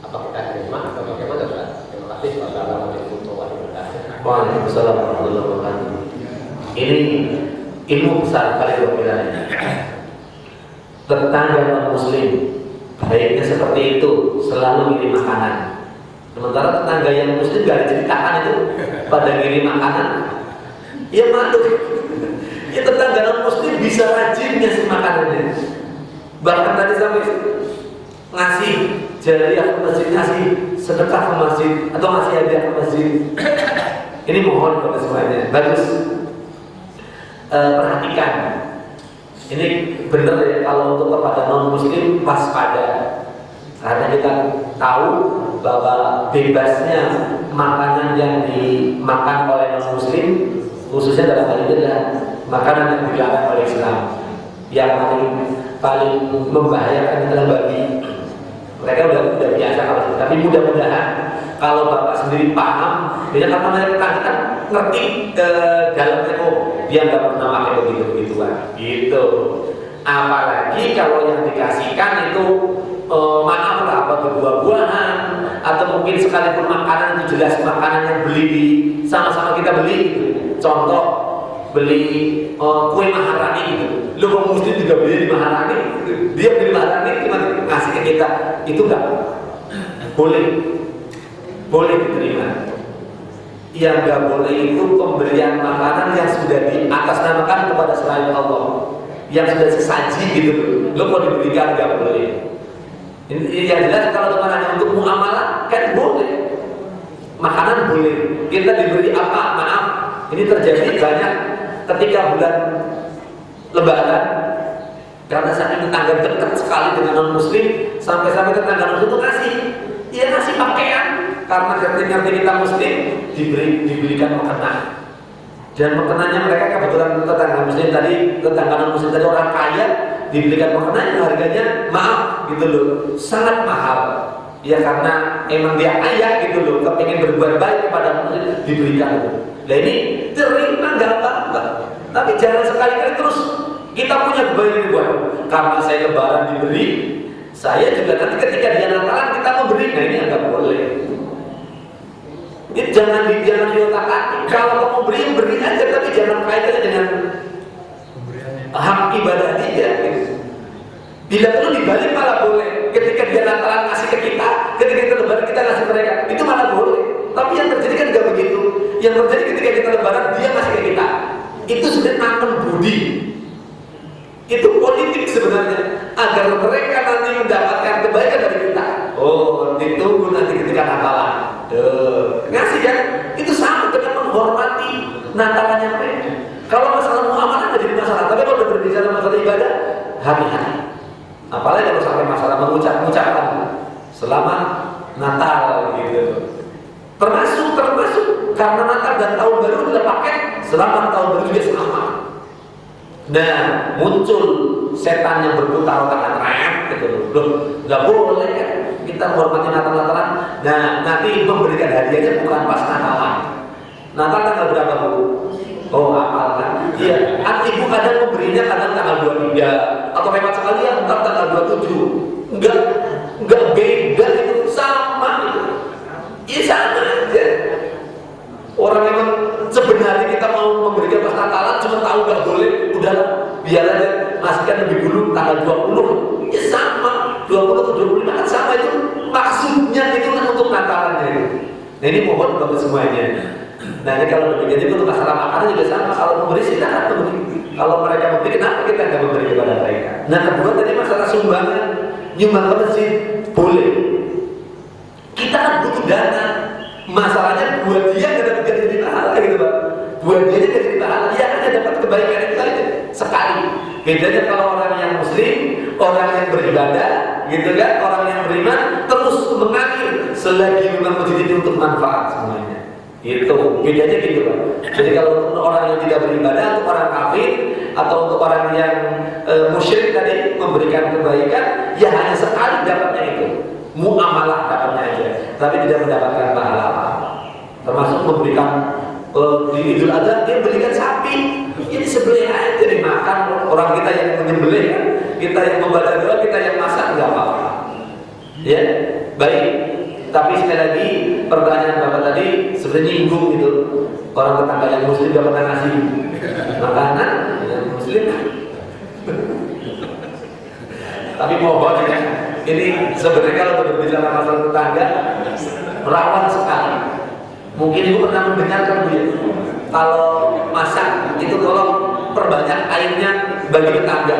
Apakah kita terima atau bagaimana, Ustaz? Terima kasih. Wassalamualaikum warahmatullahi wabarakatuh. Waalaikumsalam warahmatullahi wabarakatuh. Ini ilmu besar kali ini. Tetangga non muslim baiknya seperti itu, selalu ngirim makanan. Sementara tetangga yang muslim gak diceritakan itu pada ngirim makanan, ya malu. Ya tetangga non muslim bisa rajin ngasih makanannya. Bahkan tadi sampai ngasih jariah ke masjid, ngasih sedekah ke masjid atau ngasih hadiah ke masjid. Ini mohon kepada semuanya, bagus. Perhatikan, ini benar ya, kalau untuk kepada non muslim waspada, karena kita tahu bahwa bebasnya makanan yang dimakan oleh non muslim, khususnya dalam hal ini adalah makanan yang dilarang oleh Islam. Yang paling membahayakan adalah babi. Mereka udah biasa kalau itu, tapi mudah-mudahan kalau bapak sendiri paham, karena mereka kan ngerti dalamnya, oh dia nggak pernah pakai begitu-begituan, gitu. Apalagi kalau yang dikasihkan itu maaf lah, apa buah-buahan atau mungkin sekalipun makanan itu jelas makanan yang beli di sama-sama kita beli, gitu. Contoh beli kue Maharani gitu. Lu mau muslim juga beli di Maharani, gitu. Dia beli Maharani cuma ngasih ke kita, itu enggak boleh diterima. Yang enggak boleh itu pemberian makanan yang sudah diatasnamakan kepada selain Allah, yang sudah sesaji gitu. Lu mau diberikan enggak boleh. Ini yang jelas kalau teman hanya untuk muamalah kan boleh. Makanan boleh. Kita diberi apa? Maaf, ini terjadi banyak ketika bulan Lebaran, karena saking tetangga dekat sekali dengan non muslim, sampai tetangga non muslim itu ngasih pakaian, karena ngerti kita muslim diberikan mukena. Dan mukenanya mereka kebetulan tetangga muslim tadi, tetangga non muslim tadi orang kaya, diberikan mukena yang harganya maaf gitu loh, sangat mahal. Ya karena emang dia kaya gitu loh, kepingin berbuat baik kepada muslim, diberikan. Nah ini terima nggak apa-apa, tapi jangan sekali-kali terus kita punya kebaikan buat karena saya lebaran diberi, saya juga nanti ketika dia Natalan kita memberi. Nah ini nggak boleh. Ini jangan diotak-atik. Kalau mau beri aja, tapi jangan kaitannya dengan hak ibadah dia. Bila perlu dibalik malah boleh. Ketika dia Natalan ngasih ke kita, ketika kita lebaran kita ngasih ke mereka, itu malah boleh. Tapi yang terjadi kan nggak begitu. Yang terjadi ketika kita lebaran dia ngasih ke kita, itu sudah nanam budi. Itu politik sebenarnya, agar mereka nanti mendapatkan kebaikan dari kita. Oh, ditunggu nanti ketika Natalan. Ngasih kan? Itu sama dengan menghormati Natalannya mereka. Kalau masalah muamalah nggak jadi masalah, tapi kalau berbicara masalah ibadah, hati-hati. Apalagi kalau sampai masalah mengucapkan selamat Natal gitu. Termasuk karena Natal dan tahun baru sudah pakai selamat tahun baru juga sama. Nah, muncul setan yang berputar otak gitu loh. Nggak boleh kan kita menghormati Natal-Natalan. Nah, nanti memberikan hadiahnya bukan pas Natalan. Natal tanggal berapa Bu? Oh, apal kan? Iya, ibu kadang memberinya kadang tanggal 23 atau lewat sekalian tanggal 27. Enggak beda itu, sama itu. Iya sama aja. Orang yang sebenarnya kita mau memberikan pas Natalan cuma tahu nggak boleh, udah biar aja ngasihkan lebih dulu tanggal 20. Ya sama, 20 atau 25 kan sama itu. Maksudnya itu kan untuk Natalannya itu. Nah ini mohon bagi semuanya. Nah ini kalau demikian itu untuk masalah makanan juga sama. Kalau memberi silakan memberi. Kalau mereka memberi, kenapa kita nggak memberi kepada mereka? Nah kedua tadi masalah sumbangan, nyumbang ke masjid boleh. Kita kan butuh dana. Masalahnya buat dia nggak jadi pahala gitu Pak. Buat dia nggak jadi pahala, dia hanya dapat kebaikan itu aja sekali. Bedanya kalau orang yang muslim, orang yang beribadah, gitu kan, orang yang beriman terus mengalir selagi memang masjid itu untuk manfaat semuanya. Itu bedanya gitu Pak. Jadi kalau untuk orang yang tidak beribadah, untuk orang kafir atau untuk orang yang musyrik tadi memberikan kebaikan, ya hanya sekali dapatnya itu. Muamalah dapatnya aja, tapi tidak mendapatkan pahala apa-apa. Termasuk memberikan di Idul Adha dia berikan sapi, ini sebelih aja dimakan orang kita yang menyembelih, kita yang membaca doa, kita yang masak nggak apa-apa. Ya, baik. Tapi sekali lagi pertanyaan Bapak tadi sebenarnya nyinggung gitu. Orang tetangga yang muslim gak pernah ngasih makanan yang muslim. Tapi mohon ya, ini sebenarnya kalau berbicara masalah tetangga rawan sekali. Mungkin ibu pernah mendengarkan Bu ya, kalau masak itu tolong perbanyak airnya bagi tetangga.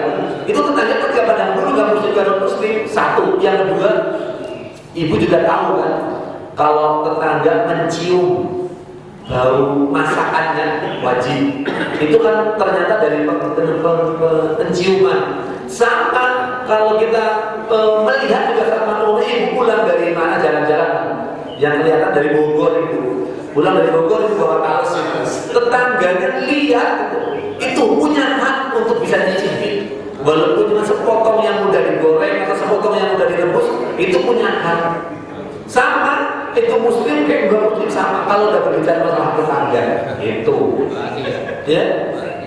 Itu tetangga kan gak pada dulu gak muslim gak muslim. Satu, yang kedua, ibu juga tahu kan, kalau tetangga mencium bau masakannya wajib. Itu kan ternyata dari penciuman. Sama kalau kita melihat juga sama ibu pulang dari mana jalan-jalan yang kelihatan dari Bogor itu, pulang dari Bogor itu bawa kaos, tetangganya lihat itu punya hak untuk bisa nyicipin, walaupun cuma sepotong yang mudah digoreng atau sepotong yang mudah direbus, itu punya hak. Sama itu muslim kayak enggak muslim sama kalau udah berbicara masalah tetangga itu, ya.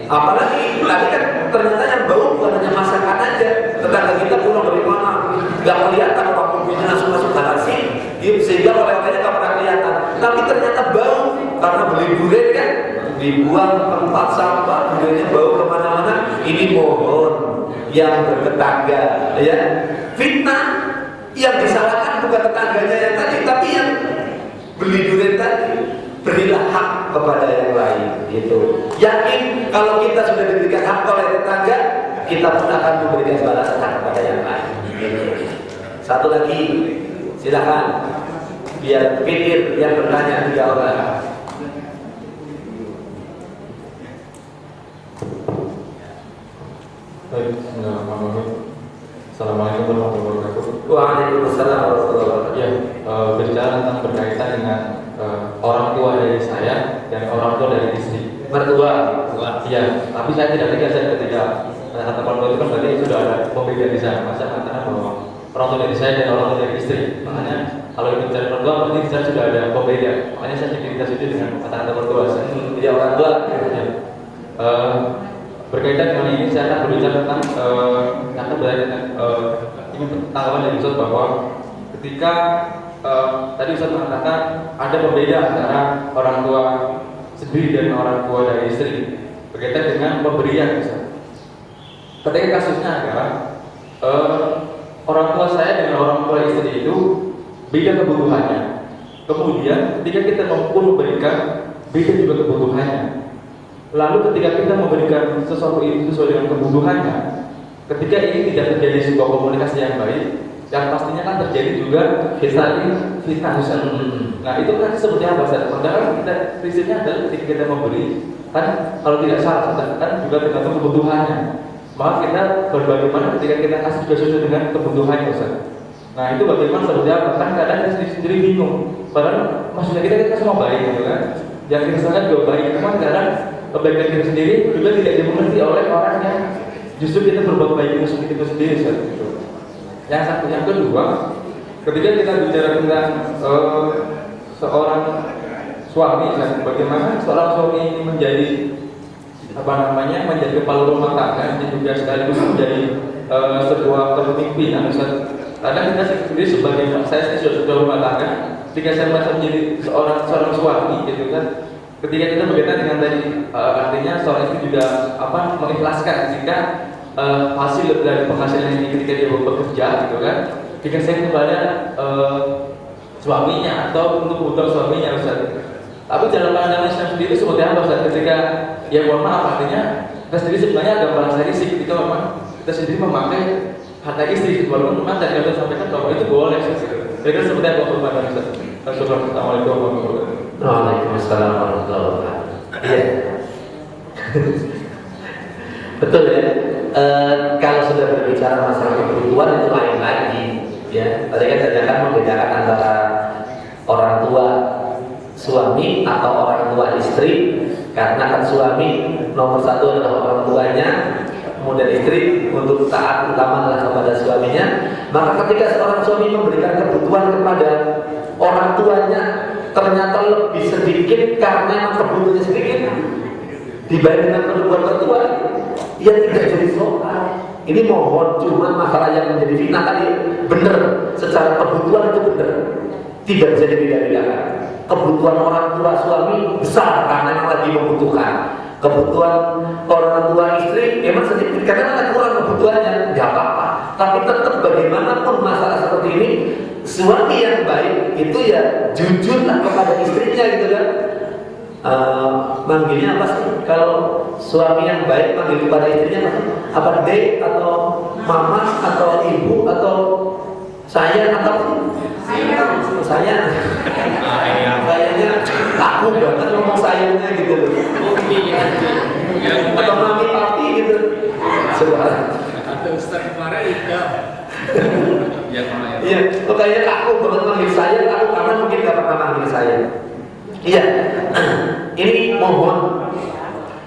Apalagi tadi kan ternyata yang bau bukan hanya masakan aja. Tetangga kita pulang dari mana nggak kelihatan, orang mobilnya langsung masuk garasi, sehingga oleh-olehnya nggak pernah kelihatan. Tapi ternyata bau karena beli durian kan, dibuang tempat sampah, duriannya bau kemana-mana. Ini mohon yang bertetangga, ya. Fitnah yang disalahkan bukan tetangganya yang tadi, tapi yang beli durian tadi. Berilah hak kepada yang lain, gitu. Yakin kalau kita sudah diberikan hak oleh tetangga, kita pun akan memberikan balasan hak kepada yang lain. Gitu. Satu lagi, silakan. Biar pikir yang bertanya dijawab. Baik, bismillahirrahmanirrahim. Assalamualaikum warahmatullahi wabarakatuh. Waalaikumsalam warahmatullahi wabarakatuh. Berbicara tentang berkaitan dengan orang tua dari saya dan orang tua dari istri. Mertua. Iya, tapi saya tidak tegas ketika kata orang tua itu kan berarti sudah ada pembeda di sana. Saya mengatakan bahwa orang tua dari saya dan orang tua dari istri. Makanya kalau itu bicara mertua berarti di sana sudah ada pembeda. Makanya saya tidak setuju dengan kata-kata mertua. Iya, orang tua. Ya. Berkaitan dengan ini saya akan berbicara tentang ini tanggapan dari Ustaz bahwa ketika tadi Ustaz mengatakan ada pembeda antara orang tua sendiri dan orang tua dari istri berkaitan dengan pemberian Ustaz. Ketika kasusnya adalah orang tua saya dengan orang tua istri itu beda kebutuhannya. Kemudian ketika kita mampu memberikan beda juga kebutuhannya. Lalu ketika kita memberikan sesuatu itu sesuai dengan kebutuhannya, ketika ini tidak terjadi sebuah komunikasi yang baik, yang pastinya kan terjadi juga fitnah. Nah itu kan seperti apa Ustaz? Padahal kita prinsipnya adalah ketika kita memberi, kan kalau tidak salah kan juga tergantung kebutuhannya. Maka kita bagaimana ketika kita kasih juga sesuai dengan kebutuhannya Ustaz. Nah itu bagaimana seperti apa? Kan kadang kita sendiri bingung. Padahal maksudnya kita semua baik gitu kan. Yang kita sangat juga baik, cuman kadang kebaikan kita sendiri juga tidak dimengerti oleh orang yang justru kita berbuat baik itu sendiri Ustaz. Yang satu, yang kedua, ketika kita bicara tentang seorang suami, bagaimana seorang suami ini menjadi menjadi kepala rumah tangga dan juga sekaligus menjadi sebuah kepemimpinan. Karena kita sendiri sebagai saya sudah rumah tangga, ketika saya merasa menjadi seorang suami, gitu kan. Ketika kita berkaitan dengan tadi artinya seorang itu juga mengikhlaskan ketika hasil dari penghasilan ini ketika dia bekerja gitu kan, jika saya kepada suaminya atau untuk kebutuhan suaminya Ustaz. Tapi dalam pandangan Islam sendiri seperti apa Ustaz? Ketika ya mohon maaf artinya kita sendiri sebenarnya agak merasa risik ketika memang kita sendiri memakai harta istri, walaupun memang tadi Ustaz sampaikan bahwa itu boleh Ustaz. Kira-kira seperti apa pandangan Ustaz? Assalamualaikum warahmatullahi wabarakatuh. Waalaikumsalam warahmatullahi wabarakatuh. Iya. Betul ya. Kalau sudah berbicara masalah kebutuhan itu lain lagi. Ya, tadi kan saya akan membedakan antara orang tua suami atau orang tua istri. Karena kan suami nomor satu adalah orang tuanya, kemudian istri untuk taat utama adalah kepada suaminya. Maka ketika seorang suami memberikan kebutuhan kepada orang tuanya ternyata lebih sedikit karena kebutuhannya sedikit dibanding dengan kebutuhan mertua, ia tidak jadi soal. Ini mohon, cuma masalah yang menjadi fitnah tadi benar, secara kebutuhan itu benar, tidak bisa dibedakan. Kebutuhan orang tua suami besar karena memang lagi membutuhkan. Kebutuhan orang tua istri memang sedikit karena kurang kebutuhannya, nggak apa-apa. Tapi tetap bagaimanapun masalah seperti ini, suami yang baik itu ya jujurlah kepada istrinya gitu kan. Manggilnya apa sih? Kalau suami yang baik manggil kepada istrinya apa? Dek atau mama atau ibu atau saya atau saya. Kayaknya aku banget ngomong sayangnya gitu loh. Atau mami papi gitu. Atau Ustaz kemarin itu. Iya, kayaknya aku banget manggil saya, aku karena mungkin gak pernah manggil saya. Iya, ini mohon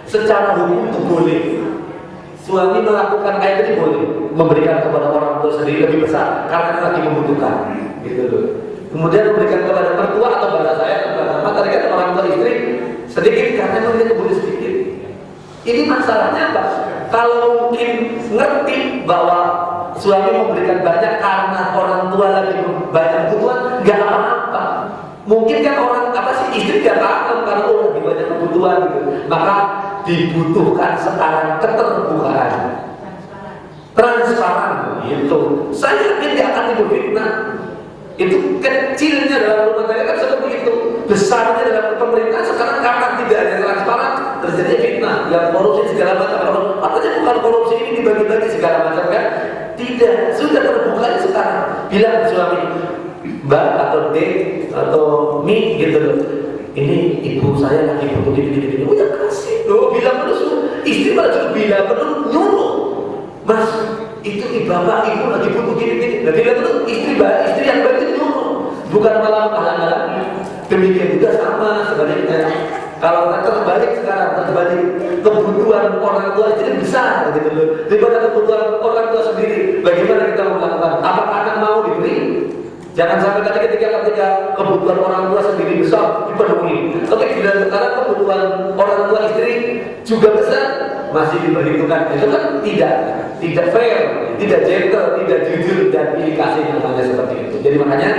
secara hukum itu boleh. Suami melakukan kayak tadi boleh, memberikan kepada orang tua sendiri lebih besar karena lagi membutuhkan, gitu loh. Kemudian memberikan kepada mertua atau bahasa saya, tadi kata orang tua istri sedikit karena mereka boleh sedikit. Ini masalahnya apa? Kalau mungkin ngerti bahwa suami memberikan banyak karena orang tua lagi banyak kebutuhan, nggak apa-apa. Mungkin kan orang istri nggak paham karena lagi banyak kebutuhan gitu. Maka dibutuhkan sekarang keterbukaan, transparan gitu. Saya yakin nggak akan timbul fitnah. Itu kecilnya dalam rumah tangga kan seperti itu, besarnya dalam pemerintahan sekarang karena tidak ada transparan terjadi fitnah, yang korupsi segala macam. Artinya bukan korupsi ini dibagi-bagi segala macam kan? Tidak, sudah terbuka sekarang. Bilang suami, Mbak atau Dek atau Mi gitu loh. Ini ibu saya lagi butuh gini. Oh ya kasih. Loh bilang terus, istri malah juga bilang terus nyuruh. Mas, itu bapak ibu lagi butuh gini. Nah bilang terus istri yang baik itu nyuruh. bukan malah menghalang-halangi. Demikian juga sama sebaliknya. Kalau kita terbalik sekarang, terbalik kebutuhan orang tua jadi besar gitu loh daripada kebutuhan orang tua sendiri. Bagaimana kita melakukan? Apakah anak mau diberi? Jangan sampai tadi ketika kebutuhan orang tua sendiri besar dipenuhi, tapi tidak sekarang kebutuhan orang tua istri juga besar masih diperhitungkan. Itu kan tidak fair, tidak gentle, tidak jujur dan pilih kasih namanya seperti itu. Jadi makanya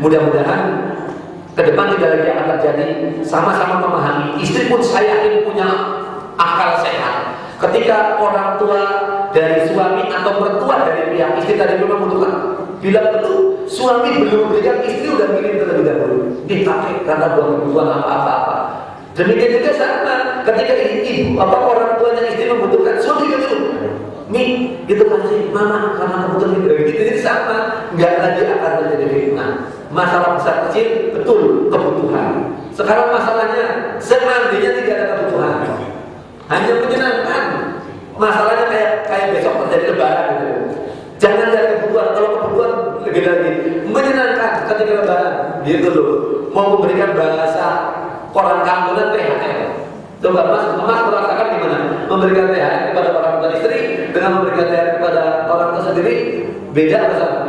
mudah-mudahan ke depan tidak lagi akan terjadi, sama-sama memahami. Istri pun saya yakin punya akal sehat. Ketika orang tua dari suami atau mertua dari pihak istri tadi memang membutuhkan, bila perlu suami belum memberikan, istri udah kirim terlebih dahulu dipakai karena buat kebutuhan apa-apa. Demikian juga sama ketika ibu orang tuanya istri membutuhkan, suami juga dulu nih gitu kasih mama karena kebutuhan gitu. Jadi sama, nggak lagi akan terjadi fitnah. Masalah besar kecil betul kebutuhan. Sekarang masalahnya seandainya tidak ada kebutuhan, hanya menyenangkan. Masalahnya kayak besok terjadi lebaran gitu. Jangan lihat kebutuhan, kalau kebutuhan lagi menyenangkan ketika lebaran gitu loh. Mau memberikan bahasa orang kampung dan THR. Coba mas merasakan gimana memberikan THR kepada orang tua istri dengan memberikan THR kepada orang tua sendiri, beda apa sama?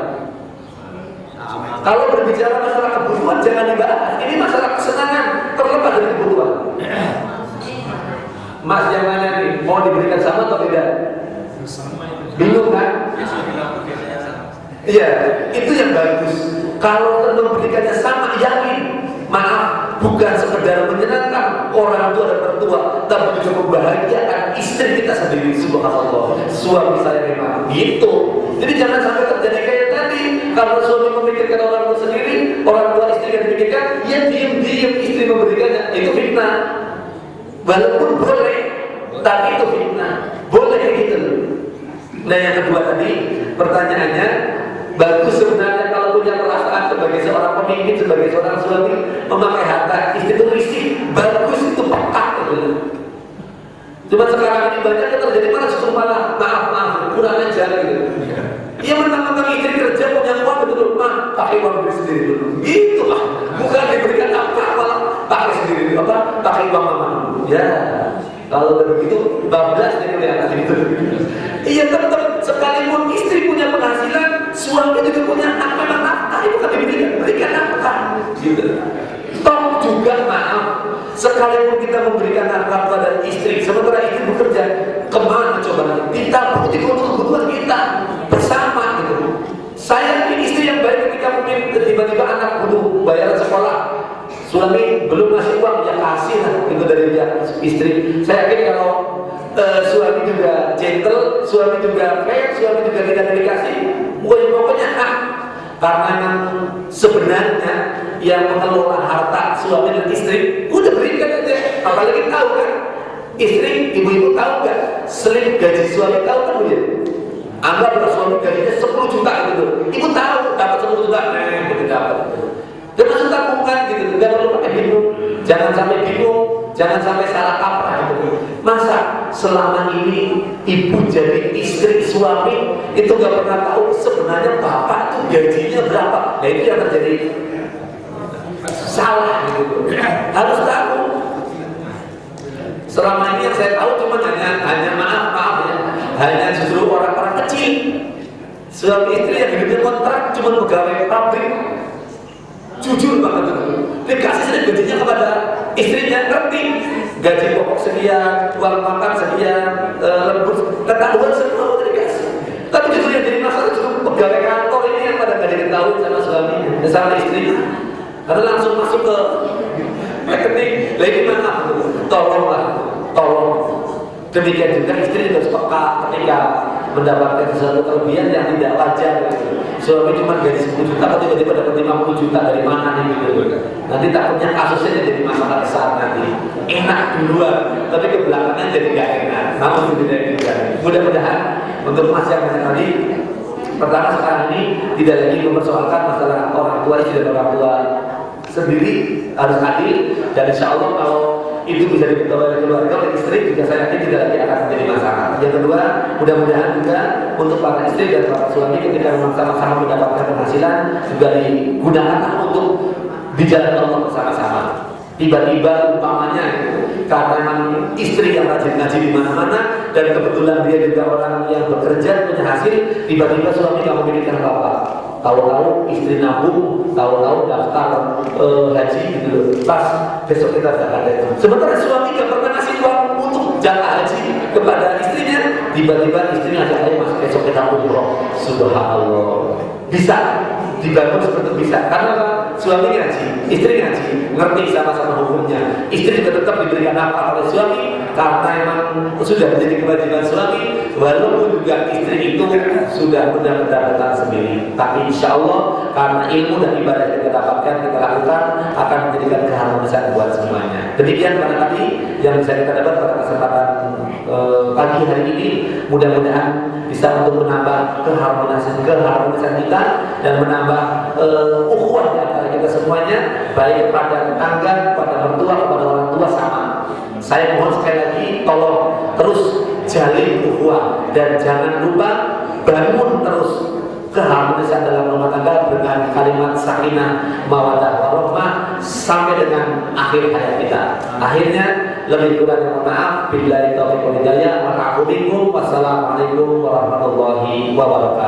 Kalau berbicara masalah kebutuhan jangan dibahas. Ini masalah kesenangan terlepas dari kebutuhan. Mas yang mana nih? Mau diberikan sama atau tidak? Bingung kan? Iya, itu yang bagus. Kalau memberikannya sama, yakin. Maaf, bukan sekedar menyenangkan orang tua dan mertua, tapi juga membahagiakan istri kita sendiri. Subhanallah, suami saya memang gitu. Jadi jangan sampai terjadi kayak tadi. Kalau suami memikirkan orang tua sendiri, orang tua istri yang dipikirkan, ya diam-diam istri memberikannya. Itu fitnah. Walaupun boleh, tapi itu fitnah. Boleh kayak gitu. Nah yang kedua tadi, pertanyaannya, bagus sebenarnya kalau punya perasaan sebagai seorang pemimpin, sebagai seorang suami, memakai harta istri itu risih. Bagus itu peka gitu. Cuma sekarang ini banyak yang terjadi justru malah maaf kurang ajar gitu. Iya mentang-mentang istri kerja punya uang betul, mah pakai uang diri sendiri dulu. Gitu lah. Bukan diberikan apa malah pakai sendiri pakai uang mama. Ya. Kalau begitu bablas nih kelihatan itu. Iya tetap sekalipun istri punya penghasilan, suami juga punya hak memang nafkah itu kan diberikan nafkah. Gitu. Toh juga maaf, sekalipun kita memberikan nafkah pada istri, sementara istri bekerja, kemana coba nanti? Ditabung untuk kebutuhan kita bersama gitu. Saya yakin istri yang baik ketika mungkin tiba-tiba anak butuh bayaran sekolah, suami belum ngasih uang, ya kasih lah itu dari pihak istri. Saya yakin kalau suami juga gentle, suami juga fair, suami juga tidak dikasih, pokoknya hak. Karena sebenarnya yang mengelola harta suami dan istri udah berikan aja. Apalagi tahu kan, istri, ibu-ibu tahu kan, slip gaji suami tahu kan ya? Anggaplah suami gajinya 10 juta gitu, ibu tahu dapat 10 juta, gitu dapat. Dan langsung tabungkan gitu, nggak perlu pakai bingung. Jangan sampai bingung, jangan sampai salah kaprah gitu. Masa selama ini ibu jadi istri suami itu nggak pernah tahu sebenarnya bapak itu gajinya berapa? Nah itu yang terjadi salah gitu. Harus tahu. Selama ini yang saya tahu cuma hanya maaf ya, hanya justru orang-orang kecil. Suami istri yang hidupnya kontrak cuma pegawai pabrik. Jujur banget itu. Dikasih sedikit gajinya kepada istrinya, ngerti gaji pokok sekian, uang makan sekian, lembur, ketahuan semua udah dikasih. Tapi justru yang jadi masalah justru pegawai kantor ini yang pada nggak diketahui sama suami, sama istri. Karena langsung masuk ke rekening. Lagi mana? Tolonglah, tolong. Demikian juga istri harus peka ketika mendapatkan sesuatu kelebihan yang tidak wajar. Suami cuma gaji 10 juta, atau tiba-tiba dapat 50 juta dari mana nih gitu. Nanti takutnya kasusnya jadi masalah besar nanti. Enak duluan, tapi ke belakangnya jadi gak enak. Namun tidak juga. Mudah-mudahan untuk mas yang tadi, pertama sekarang ini tidak lagi mempersoalkan masalah orang tua istri dan orang tua sendiri, harus adil. Dan insya Allah kalau itu bisa diketahui oleh keluarga, oleh istri juga saya yakin tidak lagi akan menjadi masalah. Yang kedua, mudah-mudahan juga untuk para istri dan para suami ketika memang sama-sama mendapatkan penghasilan juga digunakan untuk di jalan Allah bersama-sama. Tiba-tiba umpamanya karena memang istri yang rajin ngaji di mana-mana dan kebetulan dia juga orang yang bekerja punya hasil, tiba-tiba suami nggak memiliki apa-apa. Tahu-tahu istri nabung, tahu-tahu daftar haji gitu loh. Pas besok kita zakat itu. Sementara suami nggak pernah ngasih uang untuk jatah haji kepada istrinya, tiba-tiba istrinya ngajak, ayo mas besok kita umroh. Subhanallah. Bisa dibangun seperti itu bisa. Karena apa? Suami ngaji, istri ngaji, ngerti sama-sama hukumnya. Istri juga tetap diberikan nafkah oleh suami karena memang sudah menjadi kewajiban suami. Walaupun juga istri itu sudah benar-benar datang sendiri, tapi insya Allah karena ilmu dan ibadah yang kita dapatkan, kita lakukan akan menjadikan keharmonisan buat semuanya. Demikian barangkali yang bisa kita dapat pada kesempatan pagi hari ini. Mudah-mudahan bisa untuk menambah keharmonisan kita dan menambah ukhuwah di antara kita semuanya, baik kepada tetangga, kepada mertua, kepada orang tua sama. Saya mohon sekali lagi tolong terus jalin ukhuwah dan jangan lupa bangun terus keharmonisan dalam rumah tangga dengan kalimat sakinah, mawaddah, warahmah sampai dengan akhir hayat kita. Akhirnya lebih kurang mohon maaf. Billahi taufiq wal hidayah. Wassalamualaikum warahmatullahi wabarakatuh.